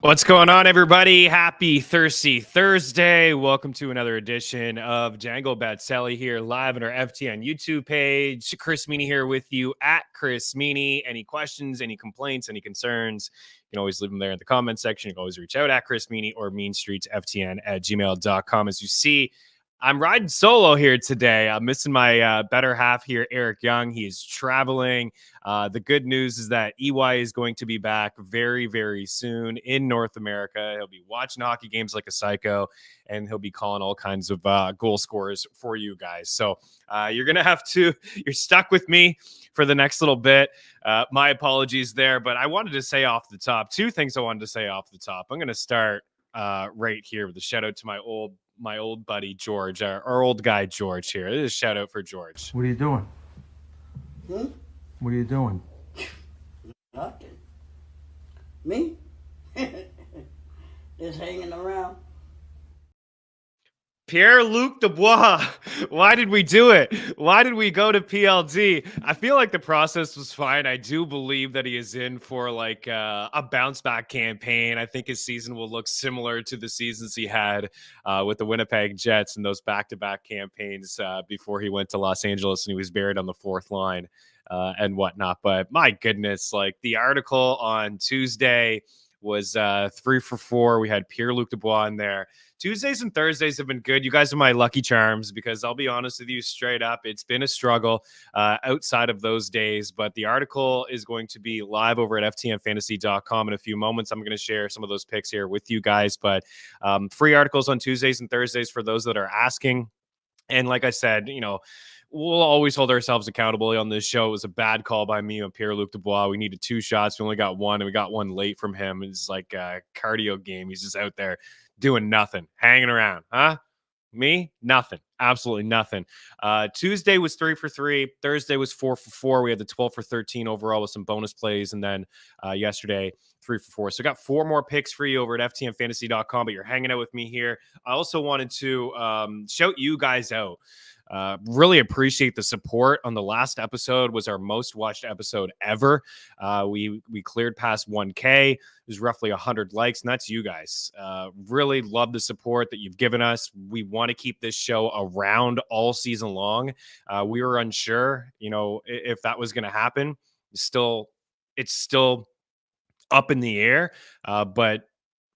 What's going on, everybody? Happy Thirsty Thursday. Welcome to another edition of Dangle Bet Celly here live on our FTN YouTube page. Chris Meaney here with you at Chris Meaney. Any questions, any complaints, any concerns, you can always leave them there in the comment section. You can always reach out at Chris Meaney or meanstreetsftn@gmail.com. As you see, I'm riding solo here today. I'm missing my better half here, Eric Young. He is traveling. The good news is that EY is going to be back very, very soon in North America. He'll be watching hockey games like a psycho, and he'll be calling all kinds of goal scorers for you guys. So you're stuck with me for the next little bit. My apologies there, but I wanted to say off the top, two things I wanted to say off the top. I'm going to start right here with a shout out to my old buddy George, our old guy George here. This is a shout out for George. What are you doing? What are you doing? Nothing. Me? Just hanging around. Pierre-Luc Dubois. Why did we do it? Why did we go to PLD? I feel like the process was fine. I do believe that he is in for like a bounce back campaign. I think his season will look similar to the seasons he had with the Winnipeg Jets and those back-to-back campaigns before he went to Los Angeles and he was buried on the fourth line and whatnot. But my goodness, like the article on Tuesday was 3 for 4. We had Pierre-Luc Dubois in there. Tuesdays and Thursdays have been good. You guys are my lucky charms because I'll be honest with you straight up. It's been a struggle outside of those days, but the article is going to be live over at ftnfantasy.com in a few moments. I'm going to share some of those picks here with you guys, but free articles on Tuesdays and Thursdays for those that are asking. And like I said, we'll always hold ourselves accountable on this show. It was a bad call by me on Pierre-Luc Dubois. We needed 2 shots. We only got 1, and we got 1 late from him. It's like a cardio game. He's just out there doing nothing, hanging around. Huh? Me? Nothing. Absolutely nothing. Tuesday was 3 for 3. Thursday was 4 for 4. We had the 12 for 13 overall with some bonus plays. And then yesterday, 3 for 4. So I got 4 more picks for you over at ftnfantasy.com, but you're hanging out with me here. I also wanted to shout you guys out. Really appreciate the support. On the last episode was our most watched episode ever. We cleared past 1K. It was roughly 100 likes, and that's you guys. Really love the support that you've given us. We want to keep this show around all season long. We were unsure, if that was going to happen. It's still up in the air, but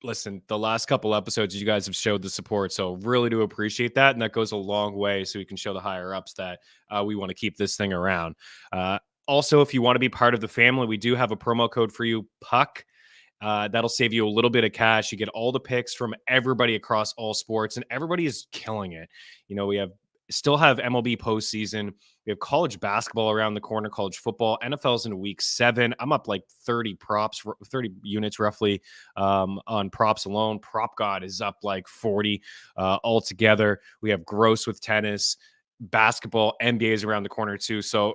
listen, the last couple episodes, you guys have showed the support. So really do appreciate that. And that goes a long way so we can show the higher ups that we want to keep this thing around. Also, if you want to be part of the family, we do have a promo code for you, PUCK. That'll save you a little bit of cash. You get all the picks from everybody across all sports, and everybody is killing it. We still have MLB postseason. We have college basketball around the corner, college football. NFL's in week 7. I'm up like 30 units roughly on props alone. Prop God is up like 40 altogether. We have gross with tennis, basketball, NBA is around the corner too. So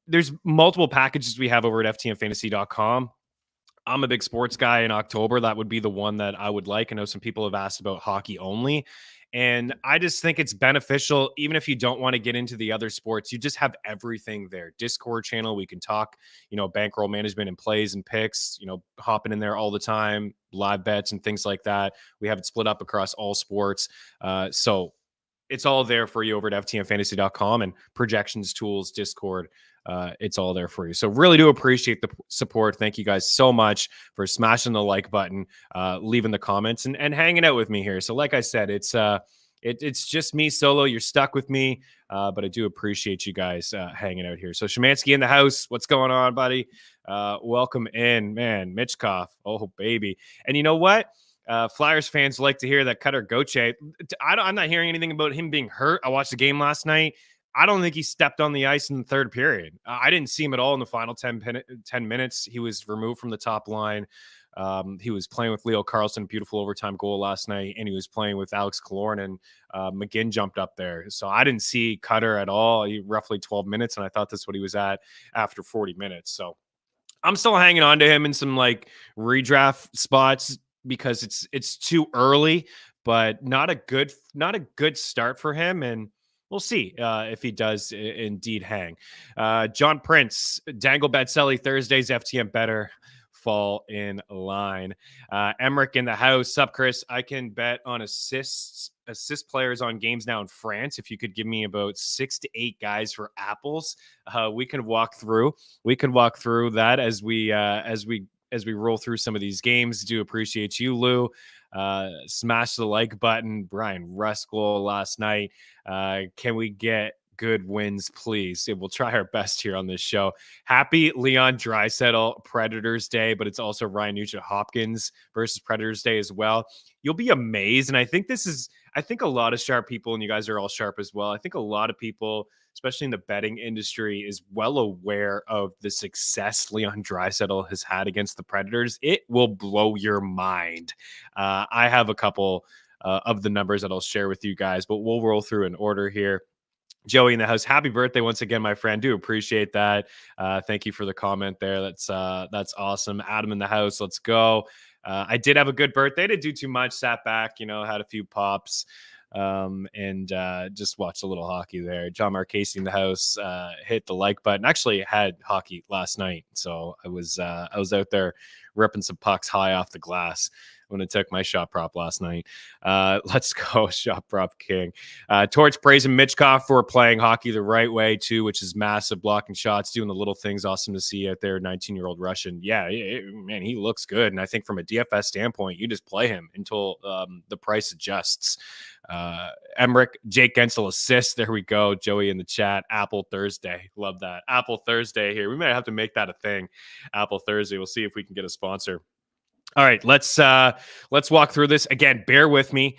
there's multiple packages we have over at ftnfantasy.com. I'm a big sports guy in October. That would be the one that I would like. I know some people have asked about hockey only. And I just think it's beneficial, even if you don't want to get into the other sports, you just have everything there. Discord channel, we can talk, bankroll management and plays and picks, hopping in there all the time, live bets and things like that. We have it split up across all sports. So it's all there for you over at ftnfantasy.com and projections, tools, Discord. It's all there for you. So really do appreciate the support. Thank you guys so much for smashing the like button, leaving the comments and hanging out with me here. So like I said, it's just me solo. You're stuck with me, but I do appreciate you guys hanging out here. So Shemansky in the house. What's going on, buddy? Welcome in, man. Mitchkoff. Oh, baby. And you know what? Flyers fans like to hear that Cutter Gauthier. I'm not hearing anything about him being hurt. I watched the game last night. I don't think he stepped on the ice in the third period. I didn't see him at all in the final 10 minutes. He was removed from the top line. He was playing with Leo Carlsson, beautiful overtime goal last night, and he was playing with Alex Killorn, and McGinn jumped up there. So I didn't see Cutter at all. Roughly 12 minutes, and I thought that's what he was at after 40 minutes. So I'm still hanging on to him in some like redraft spots because it's too early, but not a good start for him. And we'll see if he does indeed hang. John Prince, Dangle Bet Celly, Thursdays, FTN Better. fall in line. Emmerich in the house. Sup, Chris? I can bet on assist players on games now in France. If you could give me about 6 to 8 guys for apples, we can walk through that as we roll through some of these games. Do appreciate you, Lou. Smash the like button. Brian Ruskell last night. Can we get good wins, please? We'll try our best here on this show. Happy Leon Draisaitl Predators Day, but it's also Ryan Nugent Hopkins versus Predators Day as well. You'll be amazed. And I think a lot of sharp people, and you guys are all sharp as well. I think a lot of people, especially in the betting industry, is well aware of the success Leon Draisaitl has had against the Predators. It will blow your mind. I have a couple of the numbers that I'll share with you guys, but we'll roll through in order here. Joey in the house. Happy birthday once again, my friend. Do appreciate that. Thank you for the comment there. That's awesome. Adam in the house. Let's go. I did have a good birthday. Didn't do too much. Sat back, had a few pops, and just watched a little hockey there. John Marchese in the house. Hit the like button. Actually had hockey last night, so I was out there ripping some pucks high off the glass when I took my shot prop last night. Let's go, shot prop king. Torch praising Mitchkov for playing hockey the right way too, which is massive, blocking shots, doing the little things. Awesome to see out there. 19-year-old Russian. Yeah, man, he looks good. And I think from a DFS standpoint, you just play him until the price adjusts. Emmerich, Jake Gensel assist. There we go. Joey in the chat. Apple Thursday. Love that. Apple Thursday here. We might have to make that a thing. Apple Thursday. We'll see if we can get a sponsor. All right, let's walk through this again. Bear with me.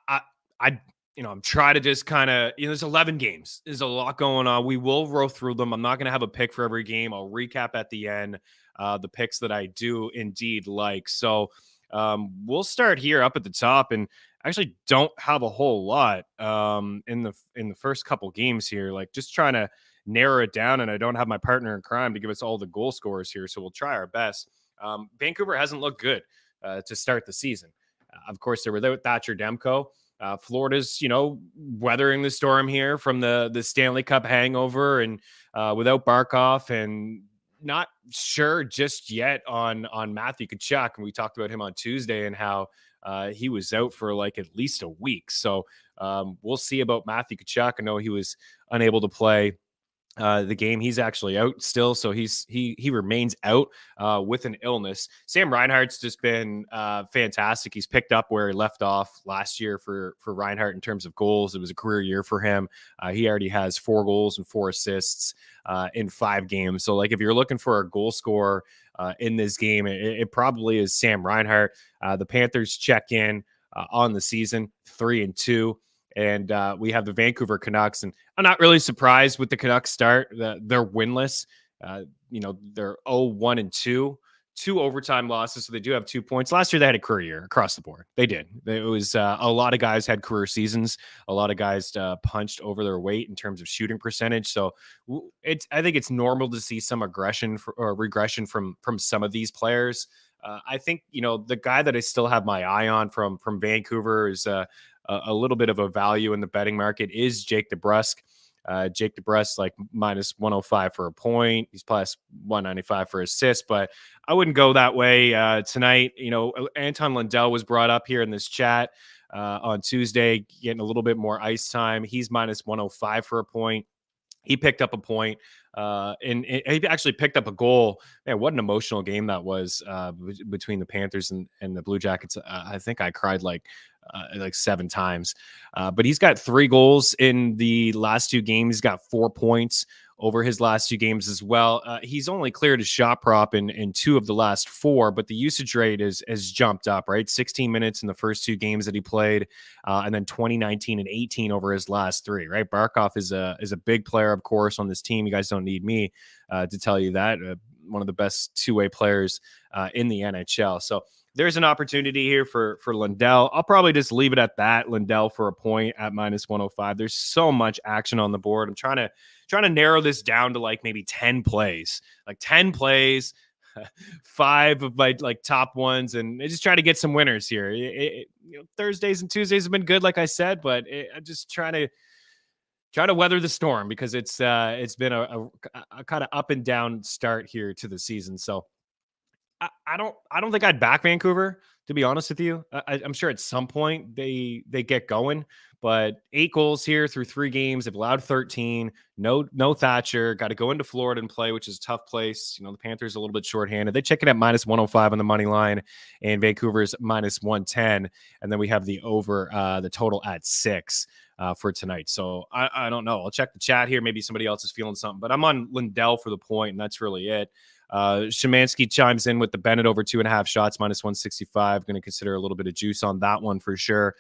I'm trying to just kind of, there's 11 games. There's a lot going on. We will roll through them. I'm not going to have a pick for every game. I'll recap at the end the picks that I do indeed like. So we'll start here up at the top, and actually don't have a whole lot in the first couple games here. Like just trying to narrow it down, and I don't have my partner in crime to give us all the goal scorers here. So we'll try our best. Vancouver hasn't looked good to start the season. Of course, they're without Thatcher Demko. Florida's, weathering the storm here from the Stanley Cup hangover, and without Barkov, and not sure just yet on Matthew Tkachuk. And we talked about him on Tuesday and how he was out for like at least a week. So we'll see about Matthew Tkachuk. I know he was unable to play the game. He's actually out still, so he remains out with an illness. Sam Reinhart's just been fantastic. He's picked up where he left off last year for Reinhart in terms of goals. It was a career year for him. He already has 4 goals and 4 assists in 5 games. So like if you're looking for a goal scorer in this game, it probably is Sam Reinhart. The Panthers check in on the season 3-2. And we have the Vancouver Canucks, and I'm not really surprised with the Canucks start. They're winless. They're 0-1-2, 2 overtime losses, so they do have 2 points. Last year they had a career year across the board. They did. It was a lot of guys had career seasons. A lot of guys punched over their weight in terms of shooting percentage. So I think it's normal to see some aggression or regression from some of these players. I think the guy that I still have my eye on from Vancouver is a little bit of a value in the betting market is Jake DeBrusk. Jake DeBrusk, like minus 105 for a point. He's plus 195 for assists, but I wouldn't go that way tonight. Anton Lundell was brought up here in this chat on Tuesday, getting a little bit more ice time. He's minus 105 for a point. He picked up a point, and he actually picked up a goal. Man, what an emotional game that was between the Panthers and the Blue Jackets. I think I cried like 7 times. But he's got 3 goals in the last 2 games. He's got 4 points over his last 2 games as well. He's only cleared his shot prop in 2 of the last 4, but the usage rate has jumped up, right? 16 minutes in the first 2 games that he played, and then 20, 19, and 18 over his last 3, right? Barkov is a big player, of course, on this team. You guys don't need me to tell you that. One of the best 2-way players in the NHL. So there's an opportunity here for Lundell. I'll probably just leave it at that. Lundell for a point at minus 105. There's so much action on the board. I'm trying to narrow this down to like maybe 10 plays, 5 of my top ones, and I just try to get some winners here. Thursdays and Tuesdays have been good, like I said, but I'm just trying to weather the storm because it's been a kind of up and down start here to the season. So I don't think I'd back Vancouver, to be honest with you. I'm sure at some point they get going, but 8 goals here through 3 games. They've allowed 13. No Thatcher. Got to go into Florida and play, which is a tough place. The Panthers are a little bit shorthanded. They check it at -105 on the money line, and Vancouver's -110. And then we have the over the total at 6 for tonight. So I don't know. I'll check the chat here. Maybe somebody else is feeling something, but I'm on Lindell for the point, and that's really it. Szymanski chimes in with the Bennett over 2.5 shots, -165. Going to consider a little bit of juice on that one for sure.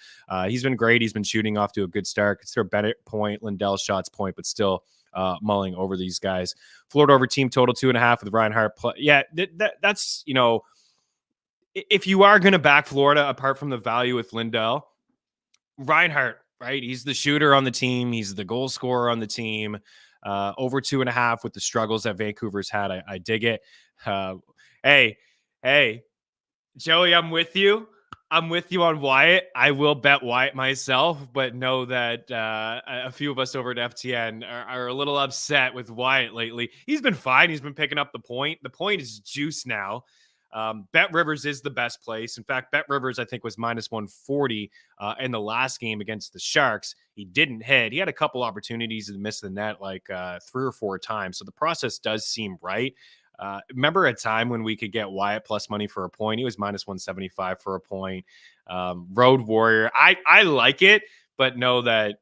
He's been great. He's been shooting off to a good start. Consider Bennett point, Lindell shots point, but still mulling over these guys. Florida over team total 2.5 with Reinhart. That's, if you are going to back Florida, apart from the value with Lindell, Reinhart, right? He's the shooter on the team. He's the goal scorer on the team. Over 2.5 with the struggles that Vancouver's had. I dig it. Hey, Joey, I'm with you. I'm with you on Wyatt. I will bet Wyatt myself, but know that a few of us over at FTN are a little upset with Wyatt lately. He's been fine. He's been picking up the point. The point is juice now. Bet Rivers is the best place. In fact, Bet Rivers, I think, was -140 in the last game against the Sharks. He didn't hit. He had a couple opportunities to miss the net like 3 or 4 times. So the process does seem right. Remember a time when we could get Wyatt plus money for a point? He was -175 for a point. Road Warrior. I like it, but know that,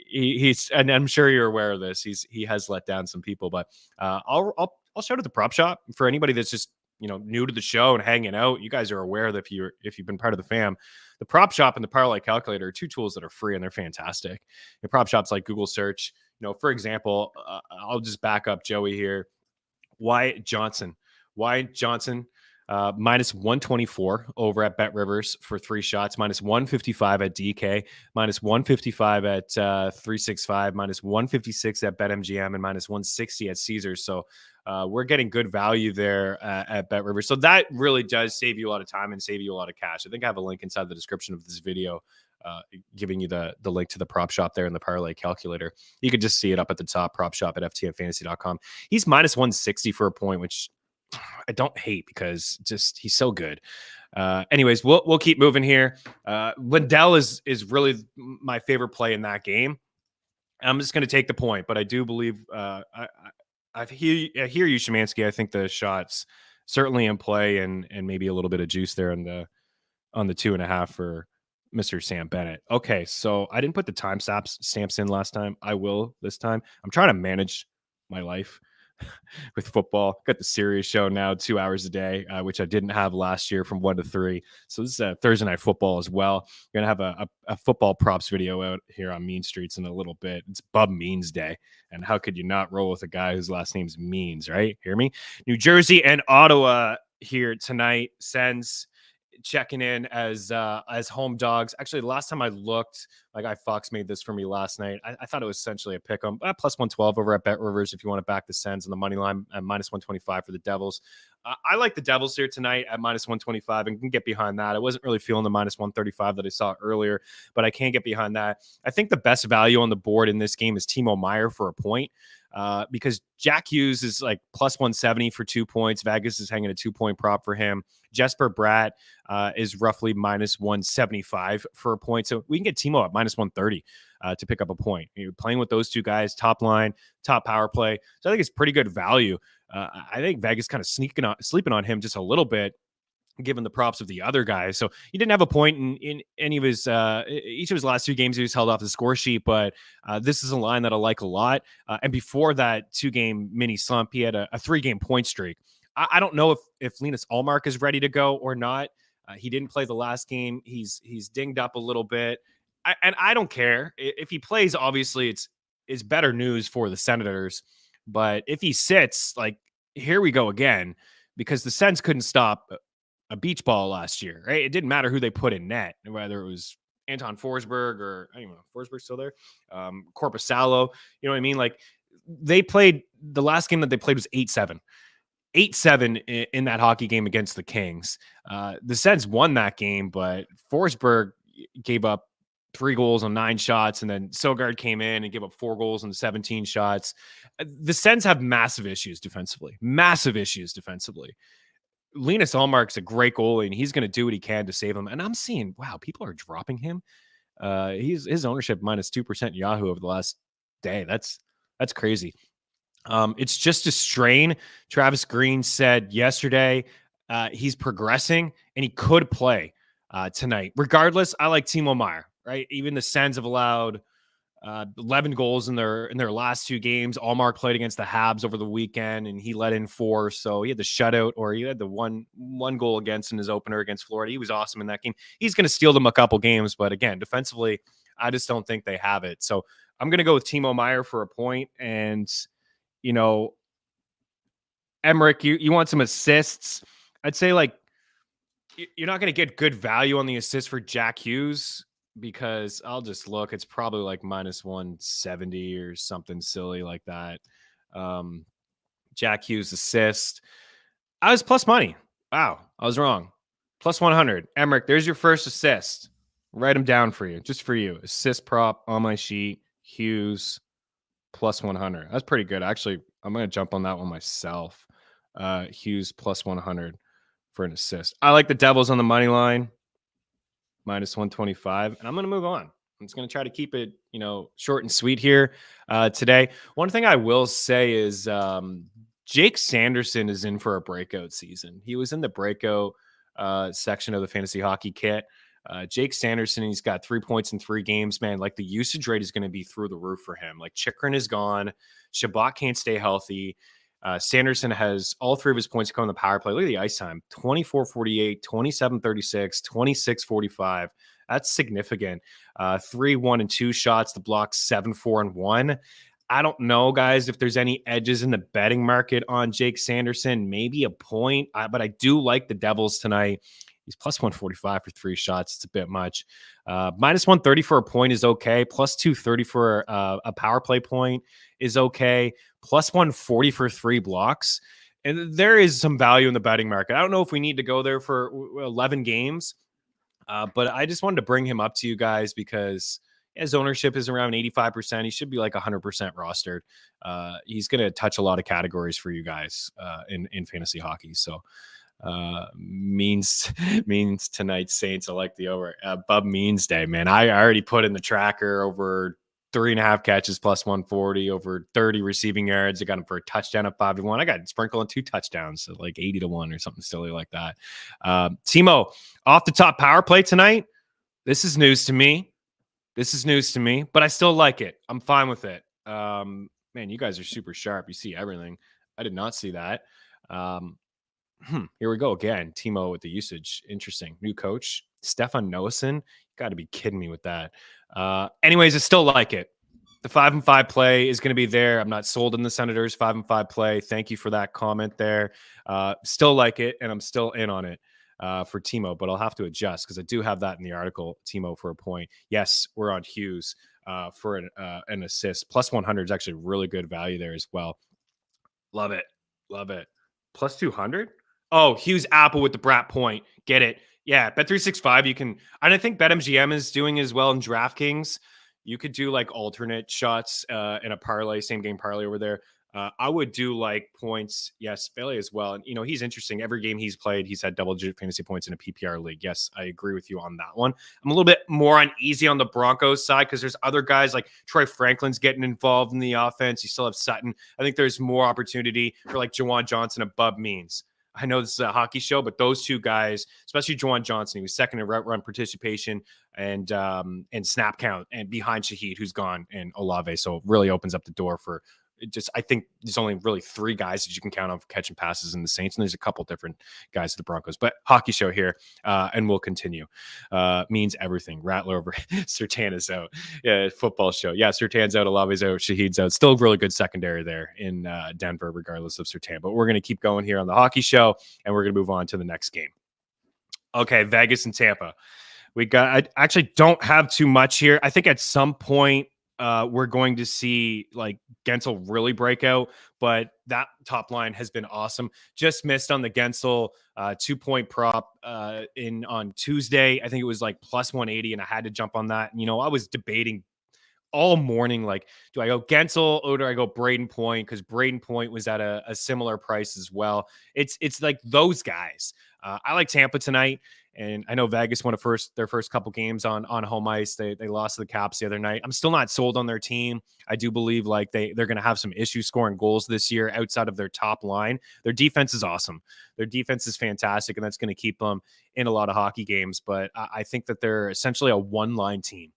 he's, and I'm sure you're aware of this. He has let down some people, but I'll shout at the prop shop for anybody that's just, new to the show and hanging out. You guys are aware that if you've been part of the fam, the prop shop and the parlay calculator are 2 tools that are free and they're fantastic. The prop shops like Google search, for example, I'll just back up Joey here. Wyatt Johnson, -124 over at Bet Rivers for 3 shots, -155 at DK, -155 at 365, -156 at BetMGM, and -160 at Caesars. So we're getting good value there at Bet Rivers. So that really does save you a lot of time and save you a lot of cash. I think I have a link inside the description of this video giving you the link to the prop shop there in the parlay calculator. You could just see it up at the top, prop shop at ftnfantasy.com. He's -160 for a point, which I don't hate because he's so good. Anyways, we'll keep moving here. Lindell is really my favorite play in that game. I'm just going to take the point, but I do believe I hear you, Szymanski. I think the shots certainly in play and maybe a little bit of juice there on the 2.5 for Mr. Sam Bennett. Okay, so I didn't put the time stamps in last time. I will this time. I'm trying to manage my life with football. Got the serious show now 2 hours a day, which I didn't have last year from 1 to 3. So this is Thursday night football as well. We're going to have a football props video out here on Mean Streets in a little bit. It's Bub Means Day. And how could you not roll with a guy whose last name's Means, right? Hear me? New Jersey and Ottawa here tonight. Sens checking in as home dogs. Actually, the last time I looked, my guy Fox made this for me last night. I thought it was essentially a pick 'em. +112 over at Bet Rivers if you want to back the Sens on the money line, at -125 for the Devils. I like the Devils here tonight at -125 and can get behind that. I wasn't really feeling the -135 that I saw earlier, but I can get behind that. I think the best value on the board in this game is Timo Meier for a point. Because Jack Hughes is like +170 for 2 points. Vegas is hanging a 2-point prop for him. Jesper Bratt is roughly -175 for a point. So we can get Timo at -130 to pick up a point. You're playing with those two guys, top line, top power play. So I think it's pretty good value. I think Vegas kind of sleeping on him just a little bit, given the props of the other guys. So he didn't have a point in any of his each of his last 2 games. He was held off the score sheet, but this is a line that I like a lot. And before that 2-game mini slump, he had a 3-game point streak. I don't know if Linus Ullmark is ready to go or not. He didn't play the last game. He's dinged up a little bit. And I don't care if he plays. Obviously, it's better news for the Senators. But if he sits, like, here we go again, because the Sens couldn't stop a beach ball last year, right? It didn't matter who they put in net, whether it was Anton Forsberg or, I don't know, Forsberg's still there, Korpisalo, you know what I mean? Like, they played, the last game that they played was 8-7 in that hockey game against the Kings. The Sens won that game, but Forsberg gave up 3 goals on 9 shots, and then Sogard came in and gave up 4 goals on 17 shots. The Sens have massive issues defensively. Linus Ullmark's a great goalie, and he's going to do what he can to save him. And I'm seeing, wow, people are dropping him. He's his ownership -2% Yahoo over the last day. That's crazy. It's just a strain. Travis Green said yesterday he's progressing and he could play tonight. Regardless, I like Timo Meier, right? Even the Sens have allowed 11 goals in their last 2 games. Allmark played against the Habs over the weekend, and he let in 4. So he had the shutout, or he had the one goal against in his opener against Florida. He was awesome in that game. He's going to steal them a couple games, but again, defensively, I just don't think they have it. So I'm going to go with Timo Meier for a point. And, you know, Emmerich, you want some assists. I'd say, like, you're not going to get good value on the assist for Jack Hughes, because I'll just look. It's probably like -170 or something silly like that. Jack Hughes assist. I was plus money. Wow, I was wrong. Plus 100. Emmerich, there's your first assist. Write them down for you, just for you. Assist prop on my sheet. Hughes plus 100. That's pretty good. Actually, I'm going to jump on that one myself. Hughes plus 100 for an assist. I like the Devils on the money line, -125, and I'm going to move on. I'm just going to try to keep it, short and sweet here today. One thing I will say is Jake Sanderson is in for a breakout season. He was in the breakout section of the fantasy hockey kit. Jake Sanderson, he's got 3 points in 3 games, man. Like, the usage rate is going to be through the roof for him. Like, Chychrun is gone. Shabbat can't stay healthy. Sanderson has all 3 of his points come on the power play. Look at the ice time: 24:48, 27:36, 26:45. That's significant. 3, 1, and 2 shots. The block 7, 4, and 1. I don't know, guys, if there's any edges in the betting market on Jake Sanderson. Maybe a point, but I do like the Devils tonight. He's plus 145 for 3 shots. It's a bit much. -130 for a point is okay. Plus 230 for a power play point is okay. Plus 140 for 3 blocks. And there is some value in the betting market. I don't know if we need to go there for 11 games, but I just wanted to bring him up to you guys because his ownership is around 85%. He should be like 100% rostered. He's going to touch a lot of categories for you guys in fantasy hockey. So means tonight's Saints. I like the over. Bub Means Day, man. I already put in the tracker over 3.5 catches plus 140, over 30 receiving yards. I got him for a touchdown at 5-1. I got Sprinkle on 2 touchdowns, so like 80-1 or something silly like that. Timo, off the top power play tonight. This is news to me. But I still like it. I'm fine with it. Man, you guys are super sharp. You see everything. I did not see that. Here we go again. Timo with the usage. Interesting. New coach, Stefan Noesen. You got to be kidding me with that. Anyways, I still like it. The 5-5 play is going to be there. I'm not sold in the Senators 5-5 play. Thank you for that comment there. Still like it, and I'm still in on it for Timo, but I'll have to adjust because I do have that in the article. Timo for a point. Yes, we're on Hughes for an assist. Plus 100 is actually really good value there as well. Love it. Plus 200. Oh, Hughes Apple with the Brat point. Get it. Yeah, Bet365, you can, and I think BetMGM is doing as well in DraftKings. You could do like alternate shots in a parlay, same game parlay over there. I would do like points. Yes, Bailey as well. And, he's interesting. Every game he's played, he's had double-digit fantasy points in a PPR league. Yes, I agree with you on that one. I'm a little bit more uneasy on the Broncos side because there's other guys like Troy Franklin's getting involved in the offense. You still have Sutton. I think there's more opportunity for like Jawan Johnson and Bub Means. I know this is a hockey show, but those 2 guys, especially Jawan Johnson, he was second in route run participation and snap count, and behind Shahid, who's gone, and Olave. So it really opens up the door for I think there's only really 3 guys that you can count on for catching passes in the Saints, and there's a couple different guys at the Broncos. But hockey show here, and we'll continue. Means everything. Rattler over. Surtain is out. Yeah, football show. Yeah, Surtain's out. Olave's out. Shahid's out. Still really good secondary there in Denver, regardless of Surtain. But we're going to keep going here on the hockey show, and we're going to move on to the next game. Okay, Vegas and Tampa. I actually don't have too much here. I think at some point, we're going to see like Gensel really break out, but that top line has been awesome. Just missed on the Gensel 2-point prop on Tuesday. I think it was like plus 180, and I had to jump on that. And, I was debating all morning, like, do I go Gensel or do I go Braden Point? Because Braden Point was at a similar price as well. It's like those guys. I like Tampa tonight. And I know Vegas won their first couple games on home ice. They lost to the Caps the other night. I'm still not sold on their team. I do believe like they're going to have some issues scoring goals this year outside of their top line. Their defense is awesome. Their defense is fantastic, and that's going to keep them in a lot of hockey games. But I think that they're essentially a one-line team.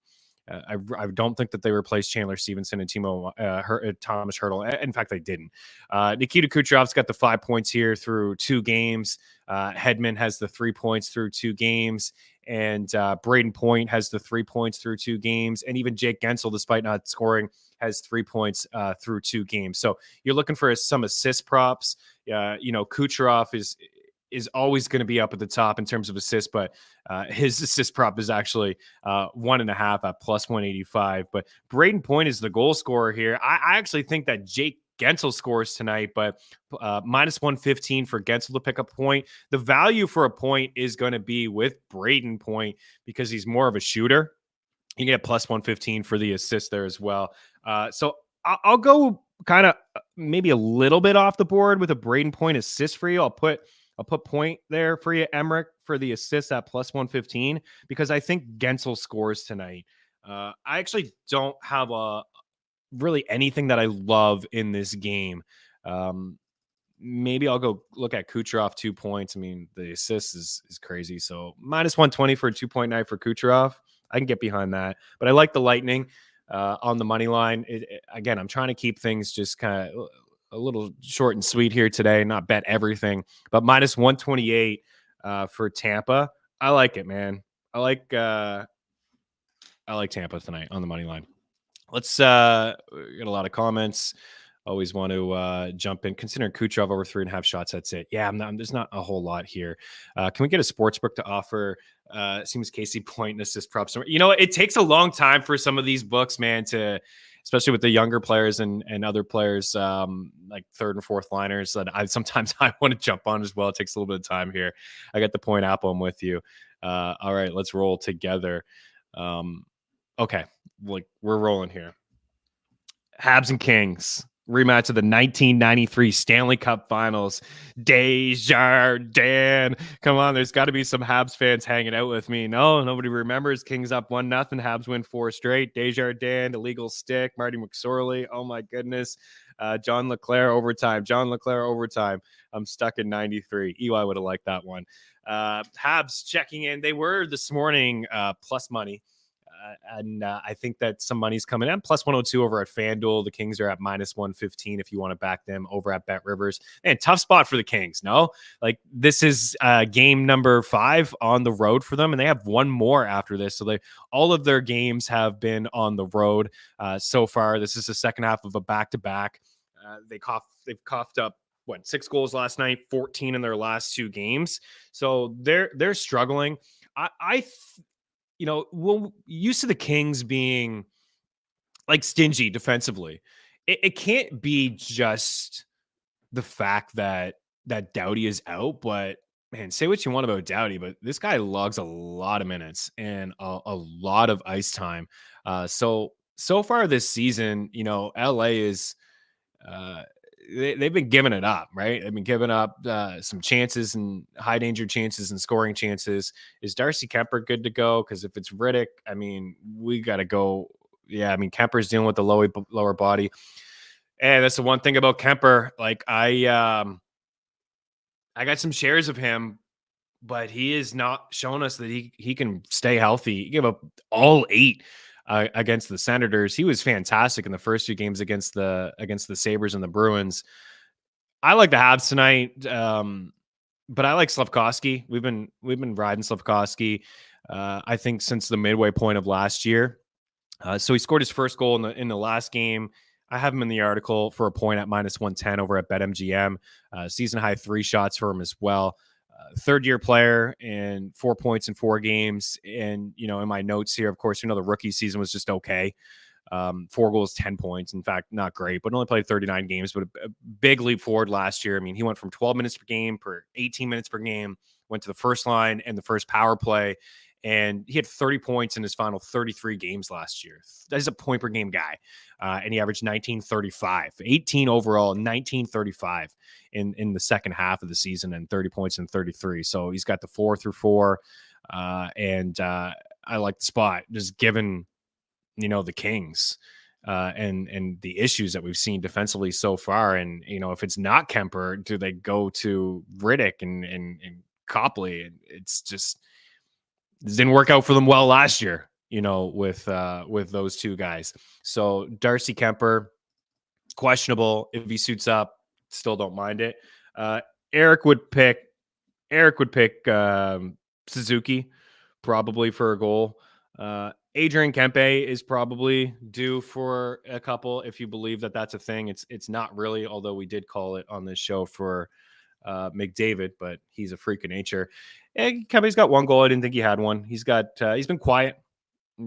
I don't think that they replaced Chandler Stevenson and Thomas Hertl. In fact, they didn't. Nikita Kucherov's got the 5 points here through 2 games. Hedman has the 3 points through 2 games. And Braden Point has the 3 points through 2 games. And even Jake Gensel, despite not scoring, has 3 points through 2 games. So you're looking for some assist props. Kucherov is always going to be up at the top in terms of assists, but his assist prop is actually 1.5 at plus 185. But Braden Point is the goal scorer here. I actually think that Jake Gensel scores tonight, but minus 115 for Gensel to pick up a point. The value for a point is going to be with Braden Point because he's more of a shooter. You get plus 115 for the assist there as well. So I'll go kind of maybe a little bit off the board with a Braden Point assist for you. I'll put Point there for you, Emmerich, for the assist at plus 115 because I think Gensel scores tonight. I actually don't have really anything that I love in this game. Maybe I'll go look at Kucherov 2 points. I mean, the assist is crazy. So minus 120 for a 2.9 for Kucherov. I can get behind that. But I like the Lightning on the money line. Again, I'm trying to keep things just kind of a little short and sweet here today, not bet everything, but minus 128 for Tampa. I like it, man. I like Tampa tonight on the money line. Let's get a lot of comments. Always want to jump in. Considering Kucherov over 3.5 shots, that's it. Yeah, there's not a whole lot here. Can we get a sports book to offer? Seems Casey Point and assist props. It takes a long time for some of these books, man, especially with the younger players and other players like third and fourth liners that I want to jump on as well. It takes a little bit of time here. I got the Point Apple. I'm with you. All right, let's roll together. Okay, we're rolling here. Habs and Kings. Rematch of the 1993 Stanley Cup Finals. Desjardins. Come on, there's got to be some Habs fans hanging out with me. No, nobody remembers. Kings up 1-0. Habs win 4 straight. Desjardins, illegal stick. Marty McSorley. Oh my goodness. John Leclerc overtime. I'm stuck in 93. EY would have liked that one. Habs checking in. They were this morning plus money. And I think that some money's coming in. Plus 102 over at FanDuel. The Kings are at minus 115 if you want to back them over at Bet Rivers. And tough spot for the Kings, no? Like, this is game number 5 on the road for them, and they have one more after this. So all of their games have been on the road so far. This is the second half of a back-to-back. They've coughed up 6 goals last night, 14 in their last 2 games. So they're struggling. We're used to the Kings being like stingy defensively. It can't be just the fact that Doughty is out, but man, say what you want about Doughty, but this guy logs a lot of minutes and a lot of ice time. So far this season, LA is they've been giving it up, right? They've been giving up some chances and high danger chances and scoring chances. Is Darcy Kemper good to go? Because if it's Riddick, I mean, we got to go. Yeah, I mean, Kemper's dealing with the lower body. And that's the one thing about Kemper. Like, I got some shares of him, but he is not showing us that he can stay healthy. He gave up all 8 against the Senators. He was fantastic in the first 2 games against the Sabres and the Bruins. I like the Habs tonight, but I like Slafkovsky. We've been riding Slafkovsky, I think, since the midway point of last year. So he scored his first goal in the last game. I have him in the article for a point at minus 110 over at BetMGM. Season high 3 shots for him as well. Third-year player and 4 points in 4 games. And, in my notes here, of course, the rookie season was just okay. 4 goals, 10 points. In fact, not great, but only played 39 games, but a big leap forward last year. I mean, he went from 12 minutes per game per 18 minutes per game, went to the first line and the first power play. And he had 30 points in his final 33 games last year. That's a point per game guy. And he averaged 1935, 18 overall, 1935 in the second half of the season, and 30 points in 33. So he's got the 4-4. And I like the spot, just given, the Kings and the issues that we've seen defensively so far. And, if it's not Kemper, do they go to Riddick and Copley? It's just, this didn't work out for them well last year, with those two guys. So Darcy Kemper, questionable. If he suits up, still don't mind it. Eric would pick Suzuki probably for a goal. Adrian Kempe is probably due for a couple, if you believe that that's a thing. It's not really, although we did call it on this show for McDavid, but he's a freak of nature. And Kempe's got one goal. I didn't think he had one. He's been quiet.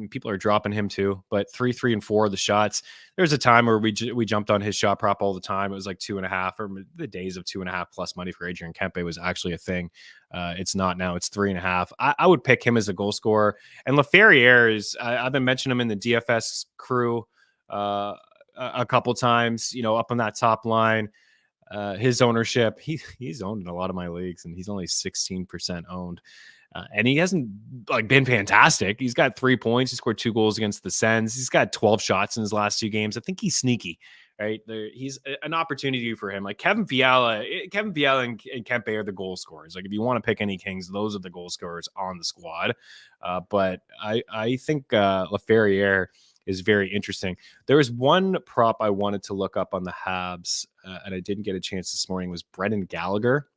People are dropping him too, but 3, 3, and 4 of the shots. There's a time where we jumped on his shot prop all the time. It was like 2.5, or the days of 2.5 plus money for Adrian Kempe was actually a thing. It's not now. It's 3.5. I would pick him as a goal scorer. And Laferriere is, I've been mentioning him in the DFS crew a couple times, up on that top line. His ownership, he's owned in a lot of my leagues, and he's only 16% owned. And he hasn't been fantastic. He's got 3 points. He scored 2 goals against the Sens. He's got 12 shots in his last 2 games. I think he's sneaky, right? He's an opportunity for him. Like Kevin Fiala and Kempe are the goal scorers. Like if you want to pick any Kings, those are the goal scorers on the squad. But I think Laferriere is very interesting. There was one prop I wanted to look up on the Habs, and I didn't get a chance this morning, was Brendan Gallagher.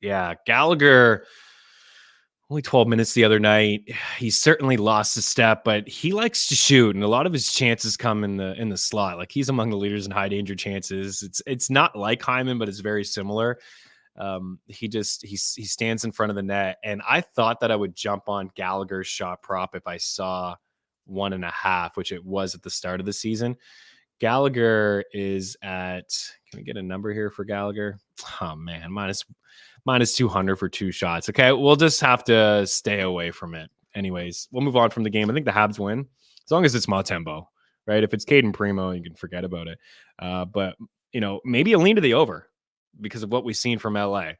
Yeah, Gallagher, only 12 minutes the other night. He certainly lost a step, but he likes to shoot, and a lot of his chances come in the slot. Like he's among the leaders in high danger chances. It's not like Hyman, but it's very similar. He stands in front of the net, and I thought that I would jump on Gallagher's shot prop if I saw 1.5, which it was at the start of the season. Gallagher is at, can we get a number here for Gallagher? Oh man, minus 200 for 2 shots. Okay, we'll just have to stay away from it. Anyways, we'll move on from the game. I think the Habs win as long as it's Montembeault, right? If it's Caden Primo, you can forget about it. But maybe a lean to the over because of what we've seen from LA.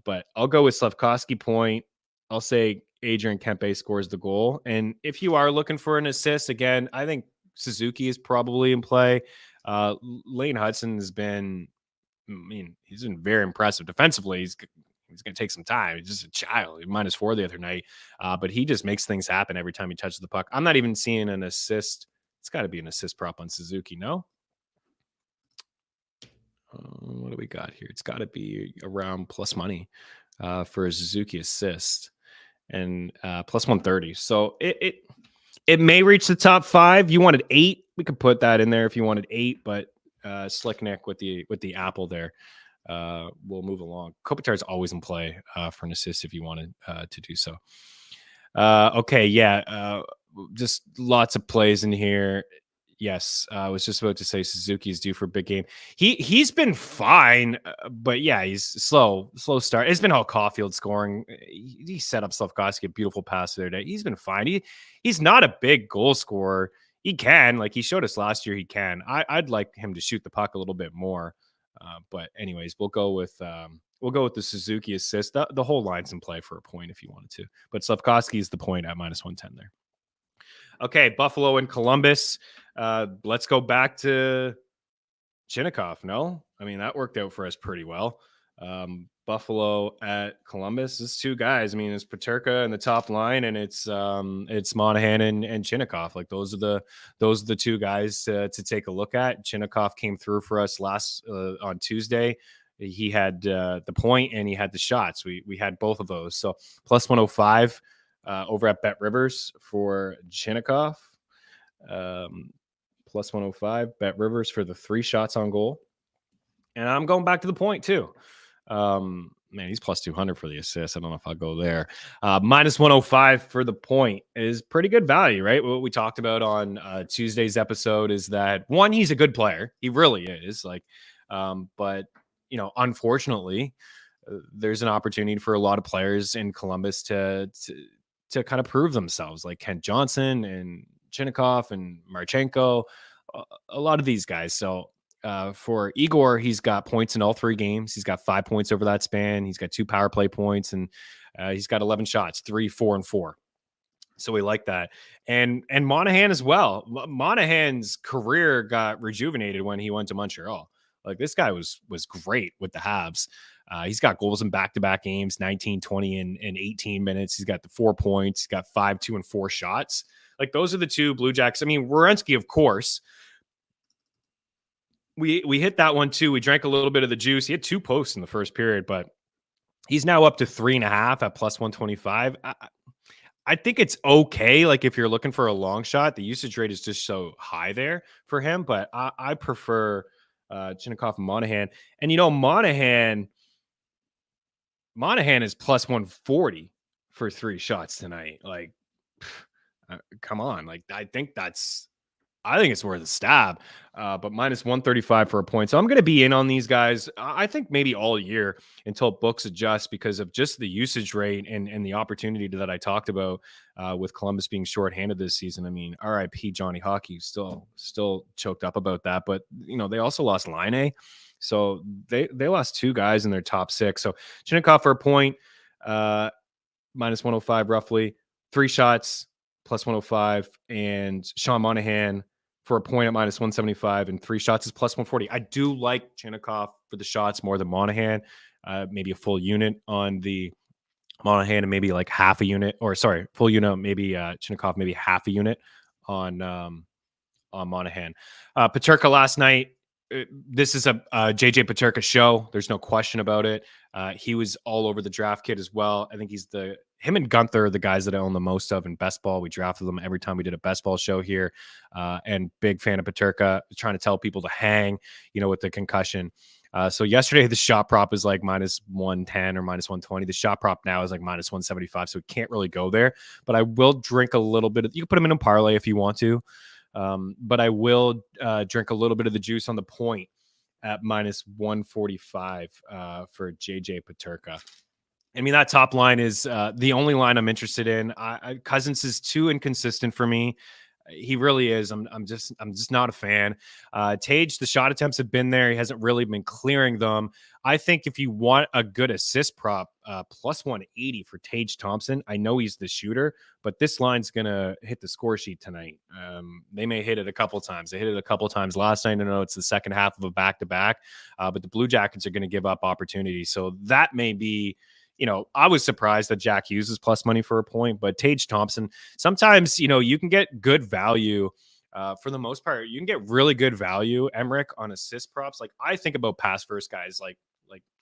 But I'll go with Slafkovsky point. I'll say Adrian Kempe scores the goal. And if you are looking for an assist, again, I think Suzuki is probably in play. Lane Hudson has been, he's been very impressive defensively. He's going to take some time. He's just a child. -4 the other night. But he just makes things happen every time he touches the puck. I'm not even seeing an assist. It's got to be an assist prop on Suzuki, no? What do we got here? It's got to be around plus money for a Suzuki assist, and plus 130. So it may reach the top 5. You wanted 8. We could put that in there if you wanted 8, but Slick Nick with the apple there. We'll move along. Kopitar is always in play for an assist if you wanted to do so. Okay, yeah. Just lots of plays in here. Yes, I was just about to say Suzuki is due for a big game. He's been fine, but yeah, he's slow start. It's been all Caulfield scoring. He set up Slafkovsky, a beautiful pass the other day. He's been fine. He's not a big goal scorer. He can, like he showed us last year, he can. I'd like him to shoot the puck a little bit more. But anyways, we'll go with the Suzuki assist. The whole line's in play for a point if you wanted to. But Slafkovsky is the point at -110 there. Okay, Buffalo and Columbus. Let's go back to Chinnikov. No, I mean that worked out for us pretty well. Buffalo at Columbus is 2 guys. I mean, it's Paterka in the top line, and it's Monahan and Chinnikov. Like those are the 2 guys to take a look at. Chinnikov came through for us last on Tuesday. He had the point and he had the shots. We had both of those. So plus 105 over at Bet Rivers for Chinnikov. Plus 105 Bet Rivers for the 3 shots on goal. And I'm going back to the point too. Man, he's plus 200 for the assist. I don't know if I'll go there. Minus 105 for the point is pretty good value, right? What we talked about on Tuesday's episode is that, one, he's a good player. He really is. But unfortunately, there's an opportunity for a lot of players in Columbus to to kind of prove themselves, like Kent Johnson and Chinnikov and Marchenko, a lot of these guys. So for Igor, he's got points in all 3 games. He's got 5 points over that span. He's got 2 power play points, and he's got 11 shots, 3, 4, and 4. So we like that. And Monahan as well. Monahan's career got rejuvenated when he went to Montreal. Like, this guy was great with the Habs. He's got goals in back-to-back games, 19, 20, and 18 minutes. He's got the 4 points. He's got 5, 2, and 4 shots. Like, those are the 2 Blue Jackets. I mean, Werenski, of course. We hit that one too. We drank a little bit of the juice. He had 2 posts in the first period, but he's now up to 3.5 at plus 125. I think it's okay. Like, if you're looking for a long shot, the usage rate is just so high there for him. But I prefer Chinnikov and Monahan. And, Monahan is plus 140 for 3 shots tonight. Like, come on. Like, I think it's worth a stab, but minus 135 for a point. So I'm going to be in on these guys, I think maybe all year until books adjust because of just the usage rate and the opportunity that I talked about with Columbus being shorthanded this season. I mean, RIP Johnny Hockey, still choked up about that. But, they also lost Line. So they lost 2 guys in their top 6. So Chinnikov for a point, minus 105 roughly, 3 shots, plus 105, and Sean Monahan for a point at minus 175 and 3 shots is plus 140. I do like Chinnikov for the shots more than Monahan. Maybe a full unit on the Monahan and maybe like half a unit, or sorry, full unit, maybe Chinnikov, maybe half a unit on Monahan. Peterka last night. This is a JJ Peterka show. There's no question about it. He was all over the draft kit as well. I think him and Gunther are the guys that I own the most of in best ball. We drafted them every time we did a best ball show here. And big fan of Peterka, trying to tell people to hang, with the concussion. So yesterday, the shot prop is like minus 110 or minus 120. The shot prop now is like minus 175. So it can't really go there, but I will drink a little bit you can put him in a parlay if you want to. But I will drink a little bit of the juice on the point at minus 145 for JJ Peterka. I mean, that top line is the only line I'm interested in. Cousins is too inconsistent for me. He really is. I'm just not a fan. Tage, the shot attempts have been there. He hasn't really been clearing them. I think if you want a good assist prop, plus 180 for Tage Thompson. I know he's the shooter, but this line's gonna hit the score sheet tonight. They may hit it a couple times. They hit it a couple times last night. I know it's the second half of a back-to-back, but the Blue Jackets are going to give up opportunities. So that may be. I was surprised that Jack Hughes is plus money for a point, but Tage Thompson, sometimes, you can get good value for the most part. You can get really good value, Emmerich, on assist props. Like, I think about pass first guys. Like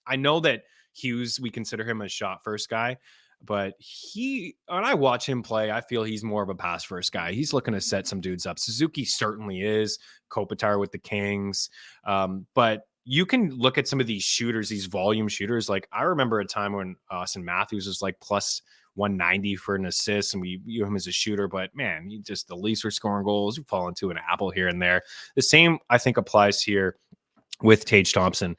I know that Hughes, we consider him a shot first guy, but when I watch him play, I feel he's more of a pass first guy. He's looking to set some dudes up. Suzuki certainly is. Kopitar with the Kings. But you can look at some of these shooters, these volume shooters. Like, I remember a time when Austin Matthews was like plus 190 for an assist, and we view him as a shooter, but man, the least were scoring goals. You fall into an apple here and there. The same, I think, applies here with Tage Thompson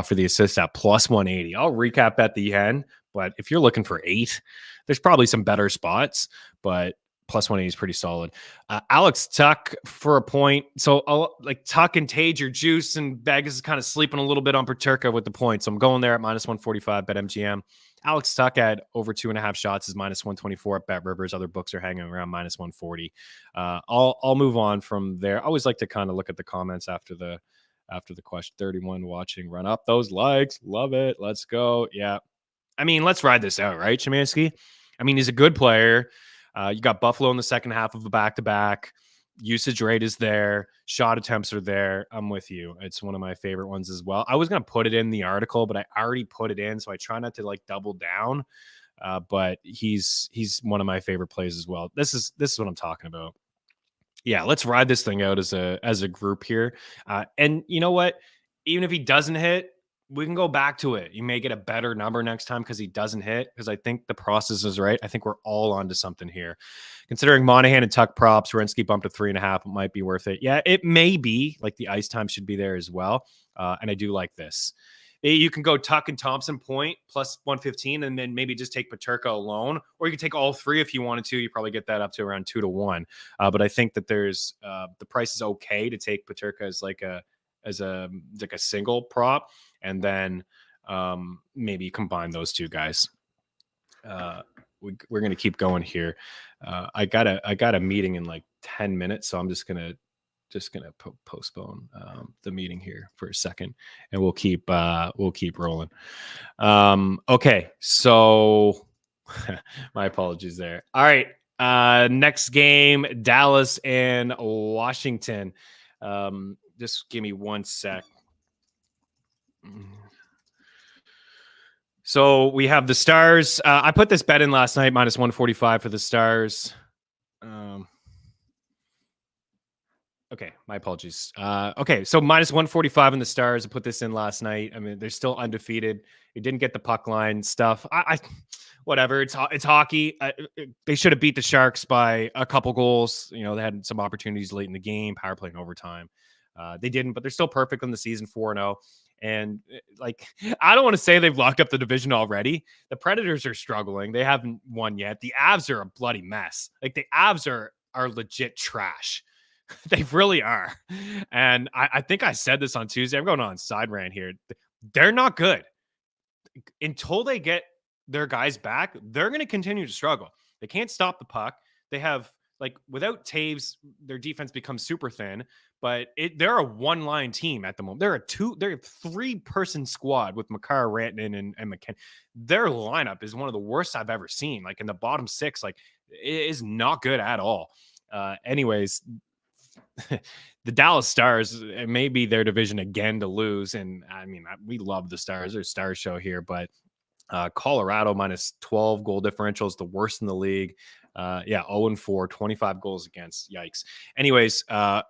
for the assist at plus 180. I'll recap at the end, but if you're looking for 8, there's probably some better spots, but plus 180 is pretty solid. Alex Tuck for a point. So like Tuck and Tage are juice, and Vegas is kind of sleeping a little bit on Peterka with the points. So I'm going there at minus 145 bet MGM. Alex Tuck had over 2.5 shots is minus 124 at Bet Rivers. Other books are hanging around minus 140. I'll move on from there. I always like to kind of look at the comments after the question. 31 watching, run up those likes. Love it. Let's go. Yeah. I mean, let's ride this out, right, Szymanski? I mean, he's a good player. You got Buffalo in the second half of a back-to-back. Usage rate is there. Shot attempts are there. I'm with you. It's one of my favorite ones as well. I was going to put it in the article, but I already put it in, so I try not to like double down. But he's one of my favorite plays as well. This is what I'm talking about. Yeah, let's ride this thing out as a group here. And you know what? Even if he doesn't hit, we can go back to it. You may get a better number next time because he doesn't hit, because I think the process is right. I think we're all onto something here. Considering Monahan and Tuck props, Werenski bumped to 3.5, it might be worth it. Yeah, it may be. Like, the ice time should be there as well. And I do like this. You can go Tuck and Thompson point plus 115, and then maybe just take Peterka alone, or you can take all three if you wanted to. You probably get that up to around 2-1. But I think that there's the price is okay to take Peterka as like a single prop, and then maybe combine those two guys. We're gonna keep going here. I got a meeting in like 10 minutes, so I'm just gonna postpone the meeting here for a second, and we'll keep rolling. Okay, so my apologies there. All right, next game, Dallas and Washington. Just give me one sec. So we have the Stars. I put this bet in last night, minus 145 for the Stars. Okay, my apologies. Okay, so minus 145 in the Stars. I put this in last night. I mean, they're still undefeated. They didn't get the puck line stuff. Whatever. It's hockey. They should have beat the Sharks by a couple goals. You know, they had some opportunities late in the game, power play and overtime. They didn't, but they're still perfect on the season, 4-0. And like, I don't want to say they've locked up the division already. The Predators are struggling. They haven't won yet. The Avs are a bloody mess. Like, the Avs are legit trash. They really are. And I think I said this on Tuesday. I'm going on side rant here. They're not good. Until they get their guys back, they're going to continue to struggle. They can't stop the puck. They have, like, without Taves, their defense becomes super thin, but they're a one-line team at the moment. They're a 3-person squad with Makar, Rantanen, and McKenna. Their lineup is one of the worst I've ever seen. Like, in the bottom six, like, it is not good at all. Anyways, the Dallas Stars, it may be their division again to lose. And I mean, we love the Stars. There's Star show here, but Colorado minus 12 goal differential is the worst in the league. 0-4, 25 goals against. Yikes. Anyways,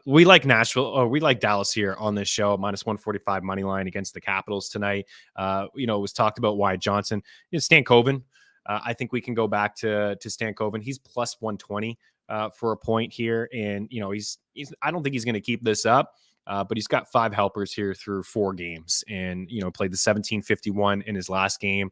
we like we like Dallas here on this show, minus 145 money line against the Capitals tonight. It was talked about Wyatt Johnson, Stankoven. I think we can go back to Stankoven. He's plus 120 for a point here. And, he's I don't think he's going to keep this up. But he's got 5 helpers here through 4 games, and played the 1751 in his last game,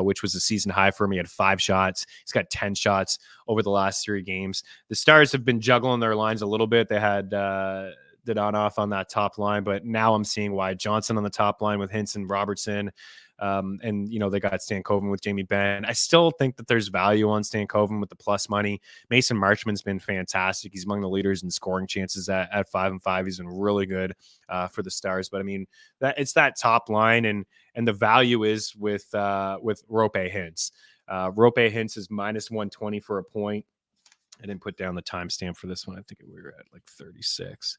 which was a season high for him. He had 5 shots. He's got 10 shots over the last 3 games. The Stars have been juggling their lines a little bit. They had did on that top line, but now I'm seeing Wyatt Johnson on the top line with Hintz and Robertson. And they got Stankoven with Jamie Benn. I still think that there's value on Stankoven with the plus money. Mason Marchman's been fantastic. He's among the leaders in scoring chances at 5-5. He's been really good for the Stars. But I mean, it's that top line, and the value is with Rope Hintz. Rope Hintz is minus 120 for a point. I didn't put down the timestamp for this one. I think we were at like 36.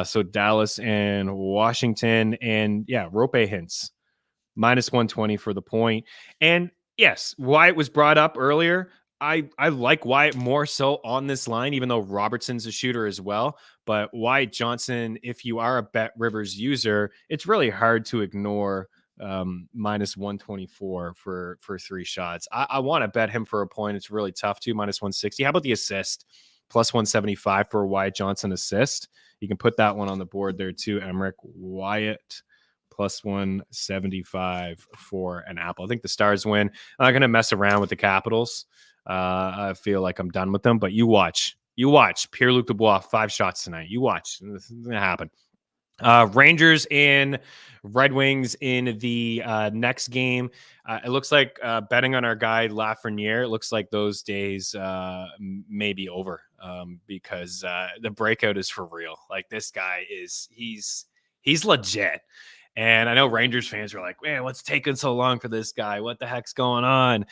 So Dallas and Washington, and Rope Hintz. Minus 120 for the point. And yes, Wyatt was brought up earlier. I like Wyatt more so on this line, even though Robertson's a shooter as well. But Wyatt Johnson, if you are a Bet Rivers user, it's really hard to ignore minus 124 for 3 shots. I want to bet him for a point. It's really tough too, minus 160. How about the assist? Plus 175 for a Wyatt Johnson assist. You can put that one on the board there too, Emmerich. Wyatt plus 175 for an apple. I think the Stars win. I'm not going to mess around with the Capitals. I feel like I'm done with them, but you watch. Pierre-Luc Dubois, 5 shots tonight. You watch. This is going to happen. Rangers and Red Wings in the next game. It looks like betting on our guy Lafreniere, it looks like those days may be over because the breakout is for real. Like, this guy he's legit. And I know Rangers fans are like, man, what's taking so long for this guy? What the heck's going on?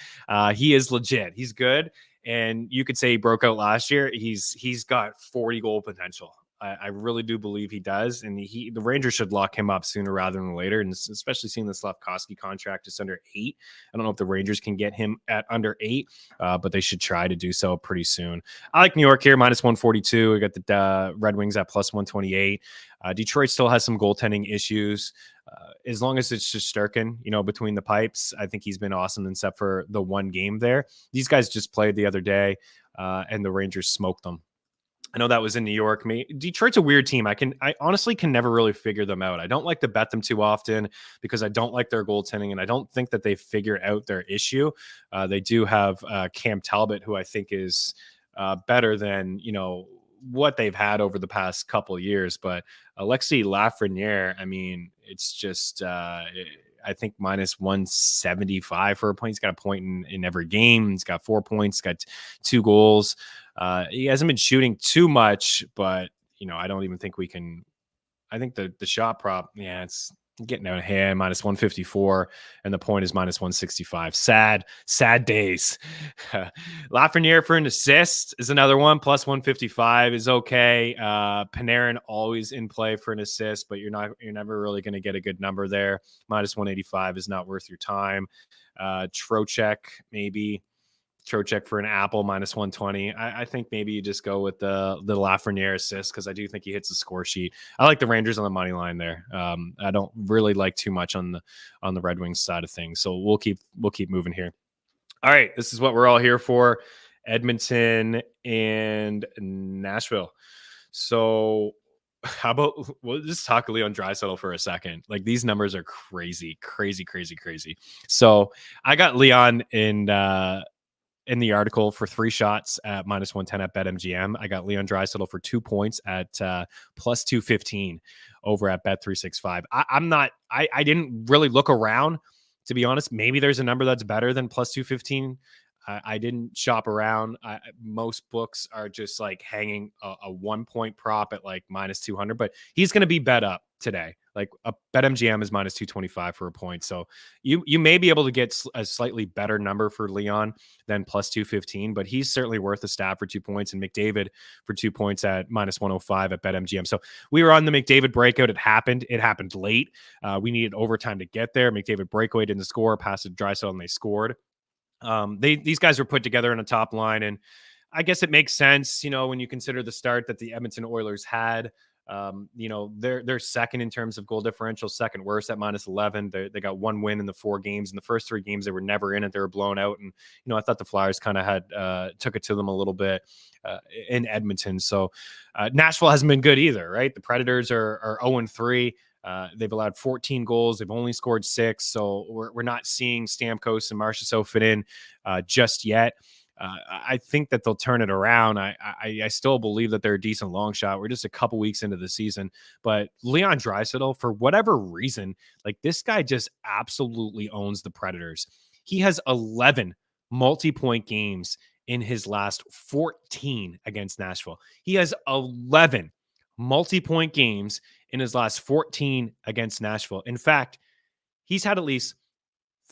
He is legit. He's good. And you could say he broke out last year. He's got 40 goal potential. I really do believe he does. And the Rangers should lock him up sooner rather than later. And especially seeing the Slafkovsky contract just under 8. I don't know if the Rangers can get him at under 8, but they should try to do so pretty soon. I like New York here, minus 142. We got the Red Wings at plus 128. Detroit still has some goaltending issues. As long as it's just Sturkin, between the pipes, I think he's been awesome except for the one game there. These guys just played the other day, and the Rangers smoked them. I know that was in New York. Detroit's a weird team. I honestly can never really figure them out. I don't like to bet them too often because I don't like their goaltending, and I don't think that they figured out their issue. They do have Cam Talbot, who I think is better than what they've had over the past couple of years. But Alexis Lafreniere, I mean, it's just I think minus 175 for a point. He's got a point in every game. He's got 4 points, got 2 goals. He hasn't been shooting too much, but I don't even think we can. I think the shot prop, it's getting out of hand, minus 154, and the point is minus 165. Sad days. Lafreniere for an assist is another one. Plus 155 is okay. Panarin always in play for an assist, but you're never really going to get a good number there. Minus 185 is not worth your time. Trocheck maybe. Trocheck for an apple, minus 120. I think maybe you just go with the Lafreniere assist because I do think he hits the score sheet. I like the Rangers on the money line there. I don't really like too much on the Red Wings side of things. So we'll keep moving here. All right, this is what we're all here for: Edmonton and Nashville. So how about we'll just talk Leon Draisaitl for a second? Like, these numbers are crazy. So I got Leon in the article for 3 shots at minus 110 at BetMGM. I got Leon Draisaitl for 2 points at plus 215 over at Bet365. I didn't really look around, to be honest. Maybe there's a number that's better than plus 215. I didn't shop around. Most books are just like hanging a 1 point prop at like minus 200, but he's going to be bet up today. Like a BetMGM is minus 225 for a point. So you may be able to get a slightly better number for Leon than plus 215, but he's certainly worth a stab for 2 points, and McDavid for 2 points at minus 105 at BetMGM. So we were on the McDavid breakout. It happened late. We needed overtime to get there. McDavid breakaway didn't score, passed to Draisaitl, and they scored. These guys were put together in a top line, and I guess it makes sense, when you consider the start that the Edmonton Oilers had. They're second in terms of goal differential, second worst at minus 11. They got 1 win in the 4 games. In the first 3 games, they were never in it. They were blown out. And, I thought the Flyers kind of took it to them a little bit in Edmonton. So Nashville hasn't been good either, right? The Predators are 0-3. They've allowed 14 goals. They've only scored 6. So we're not seeing Stamkos and Marchessault fit in just yet. I think that they'll turn it around. I still believe that they're a decent long shot. We're just a couple weeks into the season, but Leon Draisaitl, for whatever reason, like, this guy just absolutely owns the Predators. He has 11 multi-point games in his last 14 against Nashville. He has 11 multi-point games in his last 14 against Nashville. In fact, he's had at least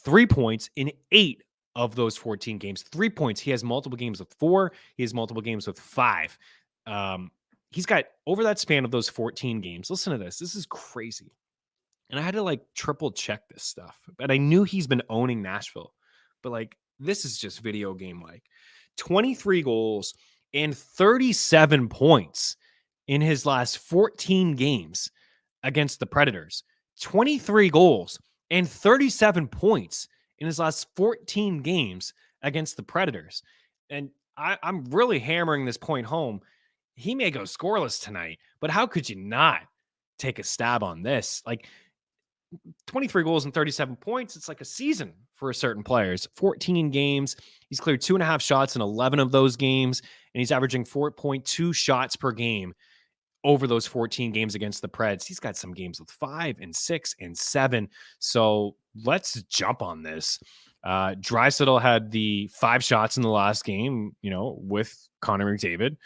3 points in 8 of those 14 games. 3 points. He has multiple games with 4. He has multiple games with 5. He's got, over that span of those 14 games, listen to this. This is crazy. And I had to triple check this stuff, but I knew he's been owning Nashville. But this is just video game 23 goals and 37 points in his last 14 games against the Predators. 23 goals and 37 points in his last 14 games against the Predators. And I'm really hammering this point home. He may go scoreless tonight, but how could you not take a stab on this? 23 goals and 37 points. It's like a season for certain players. 14 games. He's cleared 2.5 shots in 11 of those games, and he's averaging 4.2 shots per game over those 14 games against the Preds. He's got some games with 5 and 6 and 7. So let's jump on this. Draisaitl had the 5 shots in the last game, with Connor McDavid,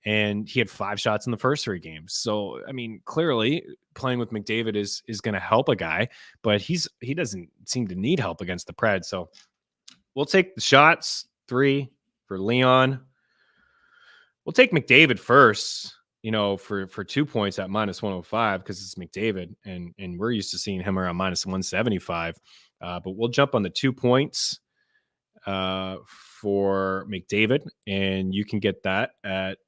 and he had 5 shots in the first 3 games. So, I mean, clearly playing with McDavid is going to help a guy, but he doesn't seem to need help against the Preds. So we'll take the shots, 3 for Leon. We'll take McDavid first, for 2 points at minus 105 because it's McDavid, and we're used to seeing him around minus 175. But we'll jump on the 2 points for McDavid, and you can get that at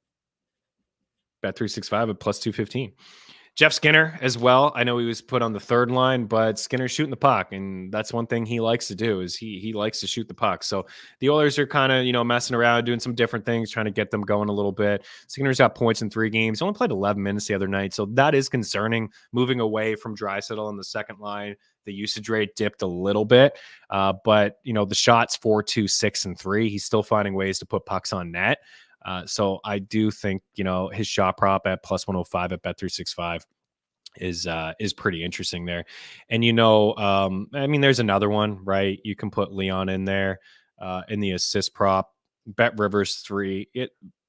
Bet365 at plus 215. Jeff Skinner as well. I know he was put on the third line, but Skinner's shooting the puck, and that's one thing he likes to do is he likes to shoot the puck. So the Oilers are kind of messing around, doing some different things, trying to get them going a little bit. Skinner's got points in 3 games. He only played 11 minutes the other night, so that is concerning. Moving away from Draisaitl on the second line, the usage rate dipped a little bit, but the shots 4, 2, 6, and 3. He's still finding ways to put pucks on net. So I do think, his shot prop at plus 105 at Bet365 is pretty interesting there. And, there's another one, right? You can put Leon in there in the assist prop. Bet Rivers 3.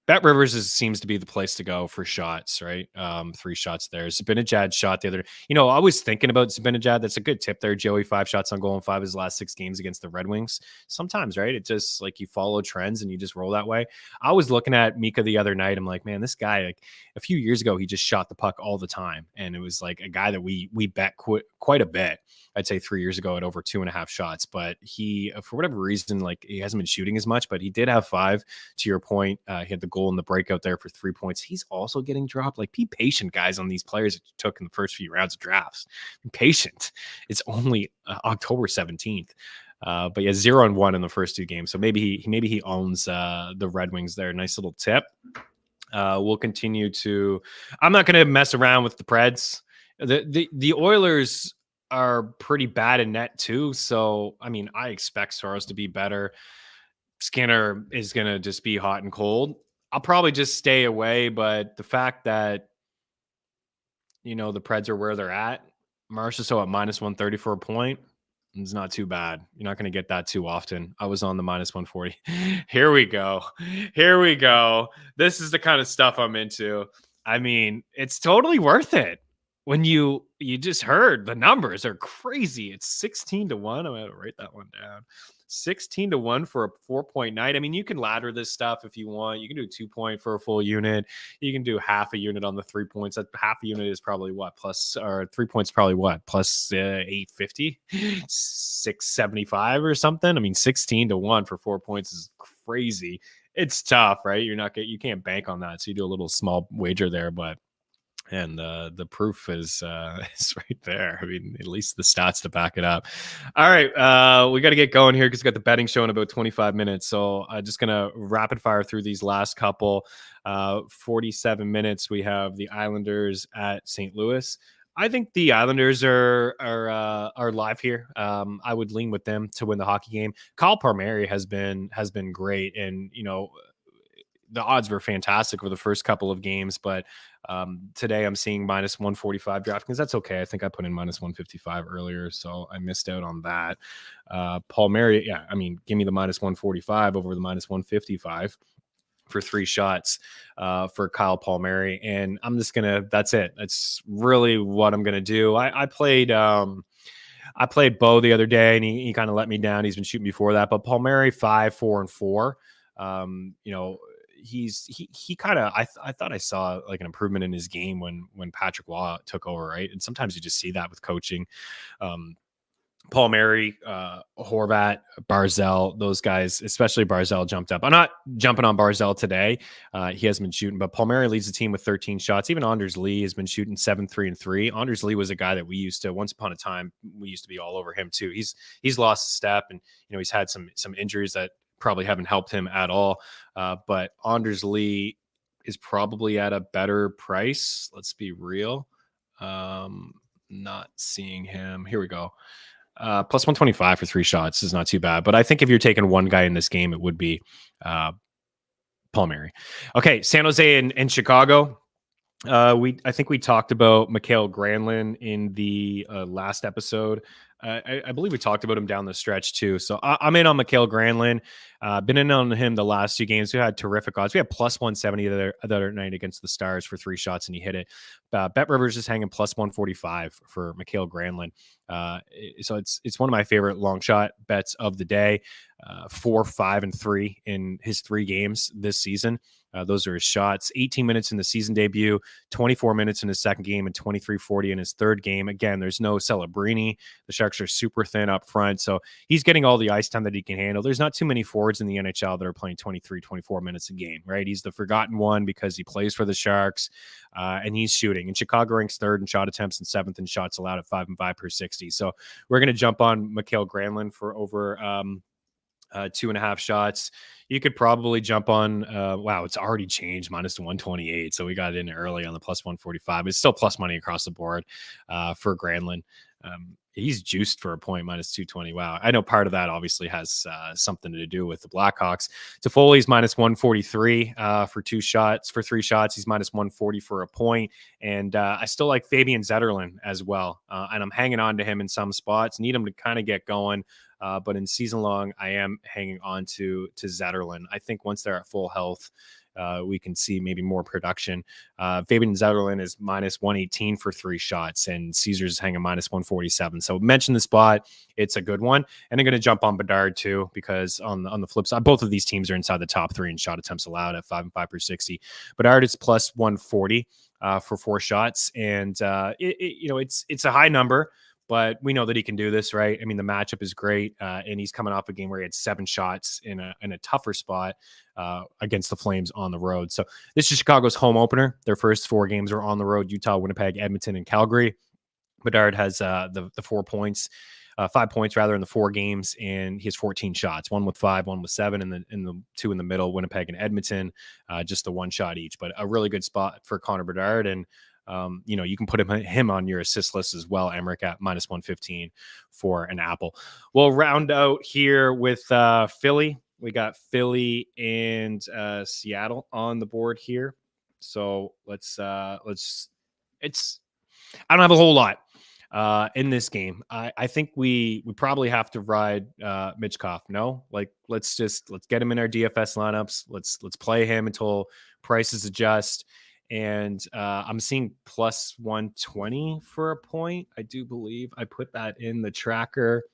Bet Rivers seems to be the place to go for shots, right? 3 shots there. Zibanejad shot the other. I was thinking about Zibanejad. That's a good tip there. Joey, 5 shots on goal in 5 of his last 6 games against the Red Wings. Sometimes, right? It just like you follow trends and you just roll that way. I was looking at Mika the other night. I'm like, man, this guy, like a few years ago, he just shot the puck all the time. And it was like a guy that we bet quite a bit. I'd say 3 years ago at over 2.5 shots, but he, for whatever reason, like he hasn't been shooting as much, but he did have 5 to your point. He had the goal in the breakout there for 3 points. He's also getting dropped. Like be patient guys on these players that you took in the first few rounds of drafts. Be patient. It's only October 17th. But yeah, 0-1 in the first 2 games. So maybe he owns the Red Wings there. Nice little tip. We'll continue to, I'm not going to mess around with the Preds. The Oilers are pretty bad in net too. So, I expect Soros to be better. Skinner is going to just be hot and cold. I'll probably just stay away. But the fact that, the Preds are where they're at, Marchessault at minus 130 for a point, it's not too bad. You're not going to get that too often. I was on the minus 140. Here we go. This is the kind of stuff I'm into. It's totally worth it. When you just heard the numbers are crazy. It's 16-1. I'm going to write that one down. 16-1 for a 4.9. You can ladder this stuff if you want. You can do 2 point for a full unit. You can do half a unit on the 3 points. That half a unit is probably what plus, or 3 points probably what plus 850, 675 or something. 16-1 for 4 points is crazy. It's tough, right? You can't bank on that. So you do a little small wager there, but. And the proof is right there. At least the stats to back it up. All right, we got to get going here because we got the betting show in about 25 minutes. So I'm just gonna rapid fire through these last couple. 47 minutes. We have the Islanders at St. Louis. I think the Islanders are live here. I would lean with them to win the hockey game. Kyle Palmieri has been great, and the odds were fantastic for the first couple of games, but today I'm seeing minus 145 DraftKings. That's okay. I think I put in minus 155 earlier, so I missed out on that. Palmieri, give me the minus 145 over the minus 155 for 3 shots for Kyle Palmieri, and I'm just that's it. That's really what I'm gonna do. I played Bo the other day, and he kind of let me down. He's been shooting before that, but Palmieri 5, 4, and 4. He kind of I thought I saw like an improvement in his game when Patrick Waugh took over, right? And sometimes you just see that with coaching. Palmieri, Horvat, Barzal, those guys, especially Barzal, jumped up. I'm not jumping on Barzal today. He hasn't been shooting, but Palmieri leads the team with 13 shots. Even Anders Lee has been shooting 7, 3, and 3. Anders Lee was a guy that we used to, once upon a time, we used to be all over him too. He's lost a step, and he's had some injuries that probably haven't helped him at all. But Anders Lee is probably at a better price. Let's be real. Not seeing him. Here we go. Plus 125 for 3 shots is not too bad. But I think if you're taking one guy in this game, it would be Palmieri. Okay, San Jose and Chicago. I think we talked about Mikael Granlund in the last episode. I believe we talked about him down the stretch too. So I'm in on Mikael Granlund. Been in on him the last 2 games. We had terrific odds. We had plus 170 the other night against the Stars for 3 shots, and he hit it. Bet Rivers is hanging plus 145 for Mikael Granlund. So it's one of my favorite long shot bets of the day. 4, 5, and 3 in his 3 games this season. Those are his shots. 18 minutes in the season debut, 24 minutes in his second game, and 23:40 in his third game. Again, there's no Celebrini. The Sharks are super thin up front, so he's getting all the ice time that he can handle. There's not too many forwards in the NHL that are playing 23, 24 minutes a game, right? He's the forgotten one because he plays for the Sharks, and he's shooting. And Chicago ranks 3rd in shot attempts and 7th in shots allowed at 5 and 5 per 60. So we're going to jump on Mikael Granlund for over 2.5 shots. You could probably jump on wow, it's already changed -128, so we got in early on the +145. It's still plus money across the board for Granlund. He's juiced for a point, -220. Wow, I know part of that obviously has something to do with the Blackhawks. Toffoli's -143 for 3 shots. He's -140 for a point, and I still like Fabian Zetterlund as well, and I'm hanging on to him in some spots. Need him to kind of get going. But in season long, I am hanging on to Zetterlund. I think once they're at full health, we can see maybe more production. Fabian Zetterlund is -118 for 3 shots, and Caesars is hanging -147. So mention the spot. It's a good one. And I'm going to jump on Bedard too, because on the flip side, both of these teams are inside the top 3 in shot attempts allowed at 5 and 5 per 60. Bedard is +140 for 4 shots. And it's a high number, but we know that he can do this, right? I mean, the matchup is great, and he's coming off a game where he had 7 shots in a tougher spot against the Flames on the road. So this is Chicago's home opener. Their first 4 games are on the road: Utah, Winnipeg, Edmonton, and Calgary. Bedard has the 4 points, 5 points rather, in the 4 games, and he has 14 shots, 1 with 5, 1 with 7, and the 2 in the middle, Winnipeg and Edmonton, just the 1 shot each. But a really good spot for Connor Bedard, and you can put him on your assist list as well, Emmerich, at -115 for an apple. We'll round out here with Philly. We got Philly and Seattle on the board here. So let's I don't have a whole lot in this game. I think we probably have to ride Mitchkov. No, like let's get him in our DFS lineups. Let's play him until prices adjust. And I'm seeing +120 for a point. I do believe I put that in the tracker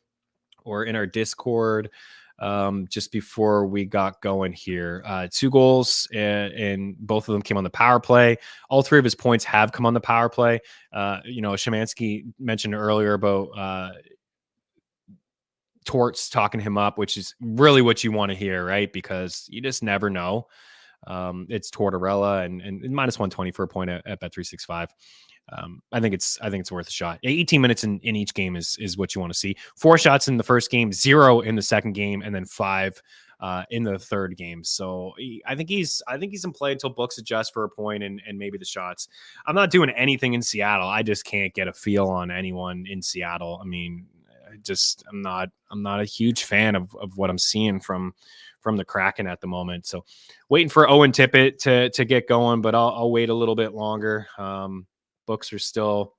or in our Discord just before we got going here. 2 goals, and both of them came on the power play. All 3 of his points have come on the power play. Szymanski mentioned earlier about Torts talking him up, which is really what you want to hear, right? Because you just never know. It's Tortorella and -120 for a point at Bet365. I think it's worth a shot. 18 minutes in each game is what you want to see. 4 shots in the first game, 0 in the second game, and then 5 in the third game. So I think he's in play until books adjust for a point and maybe the shots. I'm not doing anything in Seattle. I just can't get a feel on anyone in Seattle. I mean, I'm not a huge fan of what I'm seeing from the Kraken at the moment. So waiting for Owen Tippett to get going, but I'll wait a little bit longer. Books are still,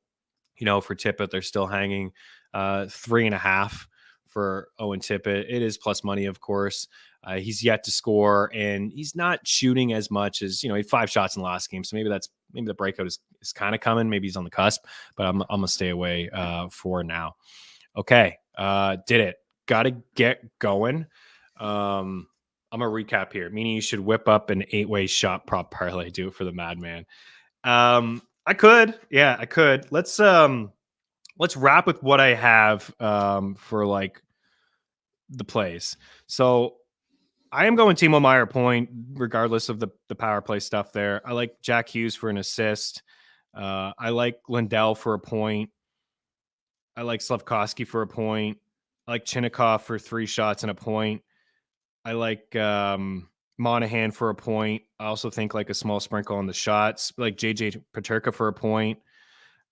for Tippett, they're still hanging 3.5 for Owen Tippett. It is plus money, of course. He's yet to score, and he's not shooting as much as, he had 5 shots in the last game. So maybe the breakout is kind of coming. Maybe he's on the cusp, but I'm going to stay away for now. Okay. Did it. Got to get going. I'm going to recap here. Meaning you should whip up an 8-way shot prop parlay. Do it for the madman. I could. Yeah, I could. Let's wrap with what I have for like the plays. So I am going Timo Meyer point, regardless of the power play stuff there. I like Jack Hughes for an assist. I like Lindell for a point. I like Slavkovsky for a point. I like Chinnikov for 3 shots and a point. I like Monahan for a point. I also think like a small sprinkle on the shots, like JJ Paterka for a point.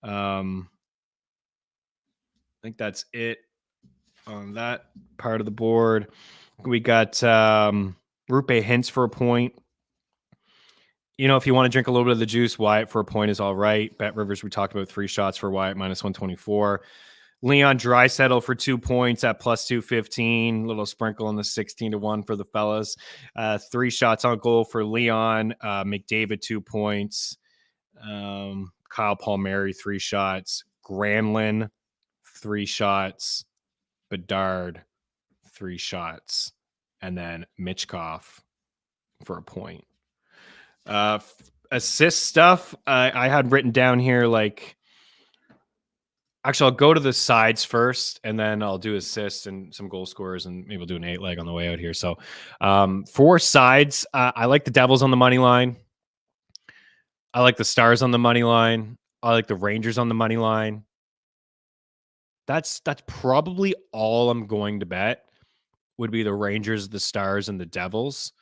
I think that's it on that part of the board. We got Rupe Hintz for a point. If you want to drink a little bit of the juice, Wyatt for a point is all right. Bet Rivers, we talked about 3 shots for Wyatt, -124. Leon Draisaitl for 2 points at +215. Little sprinkle on the 16-1 for the fellas. 3 shots on goal for Leon. McDavid 2 points. Kyle Palmieri 3 shots. Granlund 3 shots. Bedard 3 shots. and then Michkov for a point. Assist stuff, I had written down here like, actually, I'll go to the sides first, and then I'll do assists and some goal scorers, and maybe we'll do an 8-leg on the way out here. So, for sides, I like the Devils on the money line. I like the Stars on the money line. I like the Rangers on the money line. That's probably all I'm going to bet would be the Rangers, the Stars, and the Devils.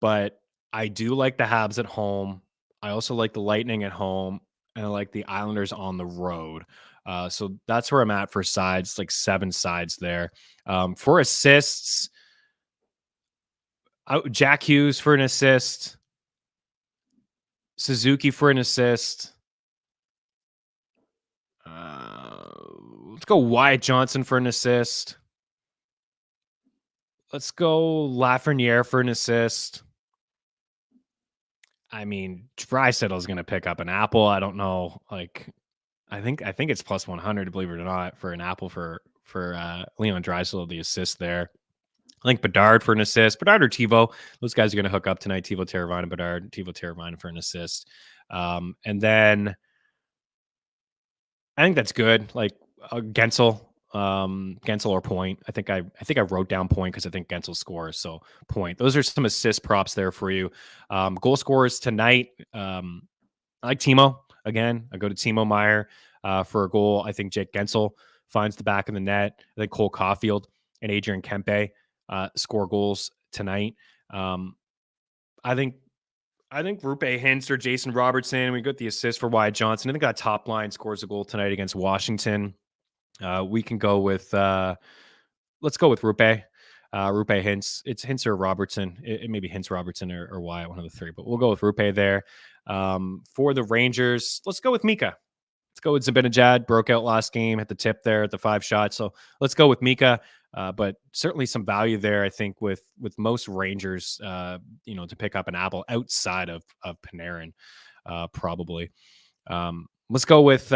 But I do like the Habs at home. I also like the Lightning at home, and I like the Islanders on the road. So that's where I'm at for sides, like 7 sides there. For assists, Jack Hughes for an assist, Suzuki for an assist. Let's go Wyatt Johnson for an assist. Let's go Lafreniere for an assist. I mean, Draisaitl is going to pick up an apple. I don't know. Like, I think it's plus 100, believe it or not, for an apple for Leon Draisaitl, the assist there. I think Bedard for an assist. Bedard or TiVo. Those guys are going to hook up tonight. TiVo Teravainen, Bedard, TiVo Teravainen for an assist. And then I think that's good. Like Gensel or point. I think I wrote down point because I think Gensel scores. So point. Those are some assist props there for you. Goal scorers tonight. I like Timo again. I go to Timo Meier for a goal. I think Jake Gensel finds the back of the net. I think Cole Caulfield and Adrian Kempe score goals tonight. I think Rupe Hintz or Jason Robertson. We got the assist for Wyatt Johnson. I think that top line scores a goal tonight against Washington. We can go with let's go with Rupe. Rupe Hintz. It's Hintz or Robertson. It may be Hintz, Robertson, or Wyatt, one of the three. But we'll go with Rupe there. For the Rangers, let's go with Mika. Let's go with Zibanejad. Broke out last game, hit the tip there at the 5 shots. So let's go with Mika. But certainly some value there, I think, with most Rangers, to pick up an apple outside of Panarin, probably. Let's go with,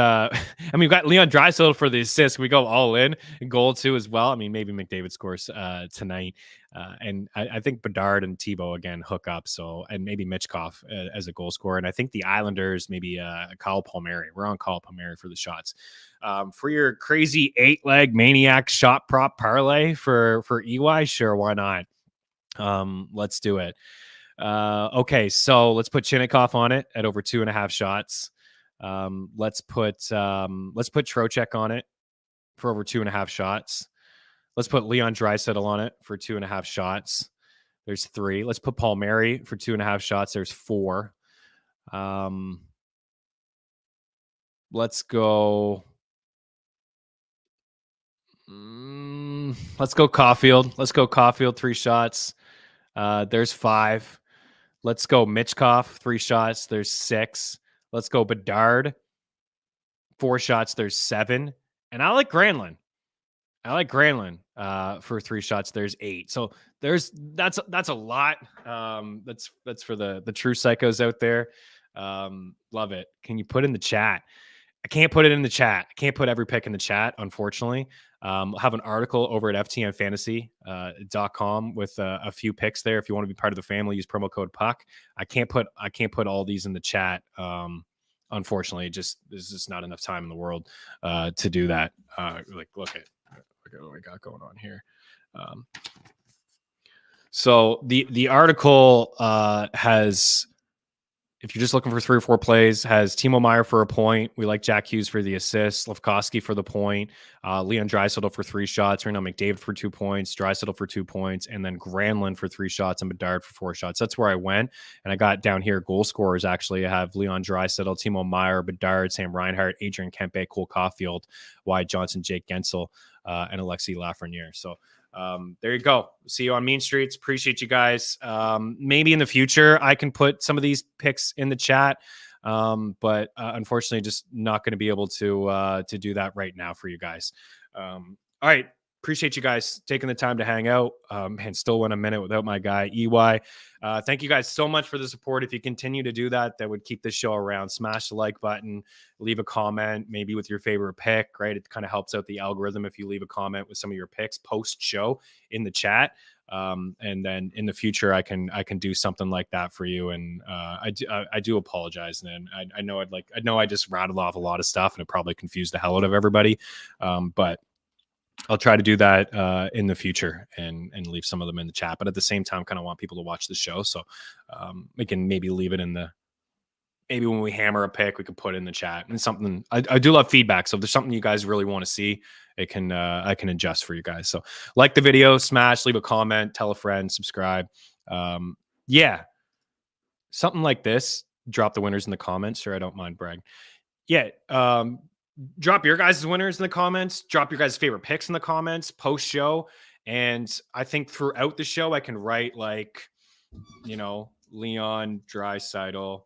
we've got Leon Draisaitl for the assist. Can we go all in goal too as well? I mean, maybe McDavid scores tonight. And I think Bedard and TiVo again hook up. So, and maybe Michkov as a goal scorer. And I think the Islanders, maybe Kyle Palmieri. We're on Kyle Palmieri for the shots. For your crazy 8-leg maniac shot prop parlay for EY, sure, why not? Let's do it. Okay, so let's put Chinnikov on it at over 2.5 shots. Let's put Trocheck on it for over 2.5 shots. Let's put Leon Draisaitl on it for 2.5 shots. There's 3. Let's put Palmieri for 2.5 shots. There's 4. Let's go. Let's go Caulfield. Let's go Caulfield, 3 shots. There's 5. Let's go Michkov, 3 shots. There's 6. Let's go Bedard, 4 shots. There's 7. And I like Granlund. For 3 shots. There's 8. So that's a lot. That's for the true psychos out there. Love it. Can you put in the chat? I can't put it in the chat. I can't put every pick in the chat, unfortunately. I'll have an article over at ftnfantasy.com with a few picks there. If you want to be part of the family, use promo code PUCK. I can't put all these in the chat. Unfortunately, there's just not enough time in the world to do that. Look at what we got going on here. So the article has, if you're just looking for 3 or 4 plays, has Timo Meier for a point. We like Jack Hughes for the assist, Slafkovsky for the point, Leon Draisaitl for 3 shots, right now McDavid for 2 points, Draisaitl for 2 points, and then Granlund for 3 shots and Bedard for 4 shots. That's where I went. And I got down here goal scorers, actually. I have Leon Draisaitl, Timo Meier, Bedard, Sam Reinhart, Adrian Kempe, Cole Caulfield, Wyatt Johnson, Jake Gensel, and Alexis Lafreniere. So there you go. See you on Mean Streets. Appreciate you guys. Maybe in the future I can put some of these picks in the chat, but unfortunately just not going to be able to do that right now for you guys. All right, appreciate you guys taking the time to hang out. And still went a minute without my guy EY. Thank you guys so much for the support. If you continue to do that, that would keep the show around. Smash the like button, leave a comment, maybe with your favorite pick, right? It kind of helps out the algorithm if you leave a comment with some of your picks post show in the chat. And then in the future, I can do something like that for you. And I do apologize. And I know I just rattled off a lot of stuff and it probably confused the hell out of everybody. But I'll try to do that in the future and leave some of them in the chat. But at the same time, kind of want people to watch the show. So we can maybe leave it in maybe when we hammer a pick, we can put it in the chat. And something I do love feedback. So if there's something you guys really want to see, I can adjust for you guys. So like the video, smash, leave a comment, tell a friend, subscribe. Yeah. Something like this. Drop the winners in the comments. Sure, I don't mind bragging. Yeah. Drop your guys' winners in the comments. Drop your guys' favorite picks in the comments post show. And I think throughout the show, I can write like, Leon Draisaitl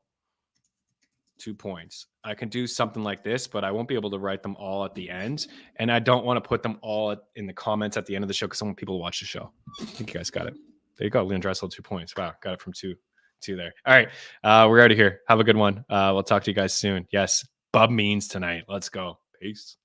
2 points. I can do something like this, but I won't be able to write them all at the end. And I don't want to put them all in the comments at the end of the show because I want people to watch the show. I think you guys got it. There you go. Leon Draisaitl 2 points. Wow. Got it from two there. All right. We're out of here. Have a good one. We'll talk to you guys soon. Yes. Bub Means tonight. Let's go. Peace.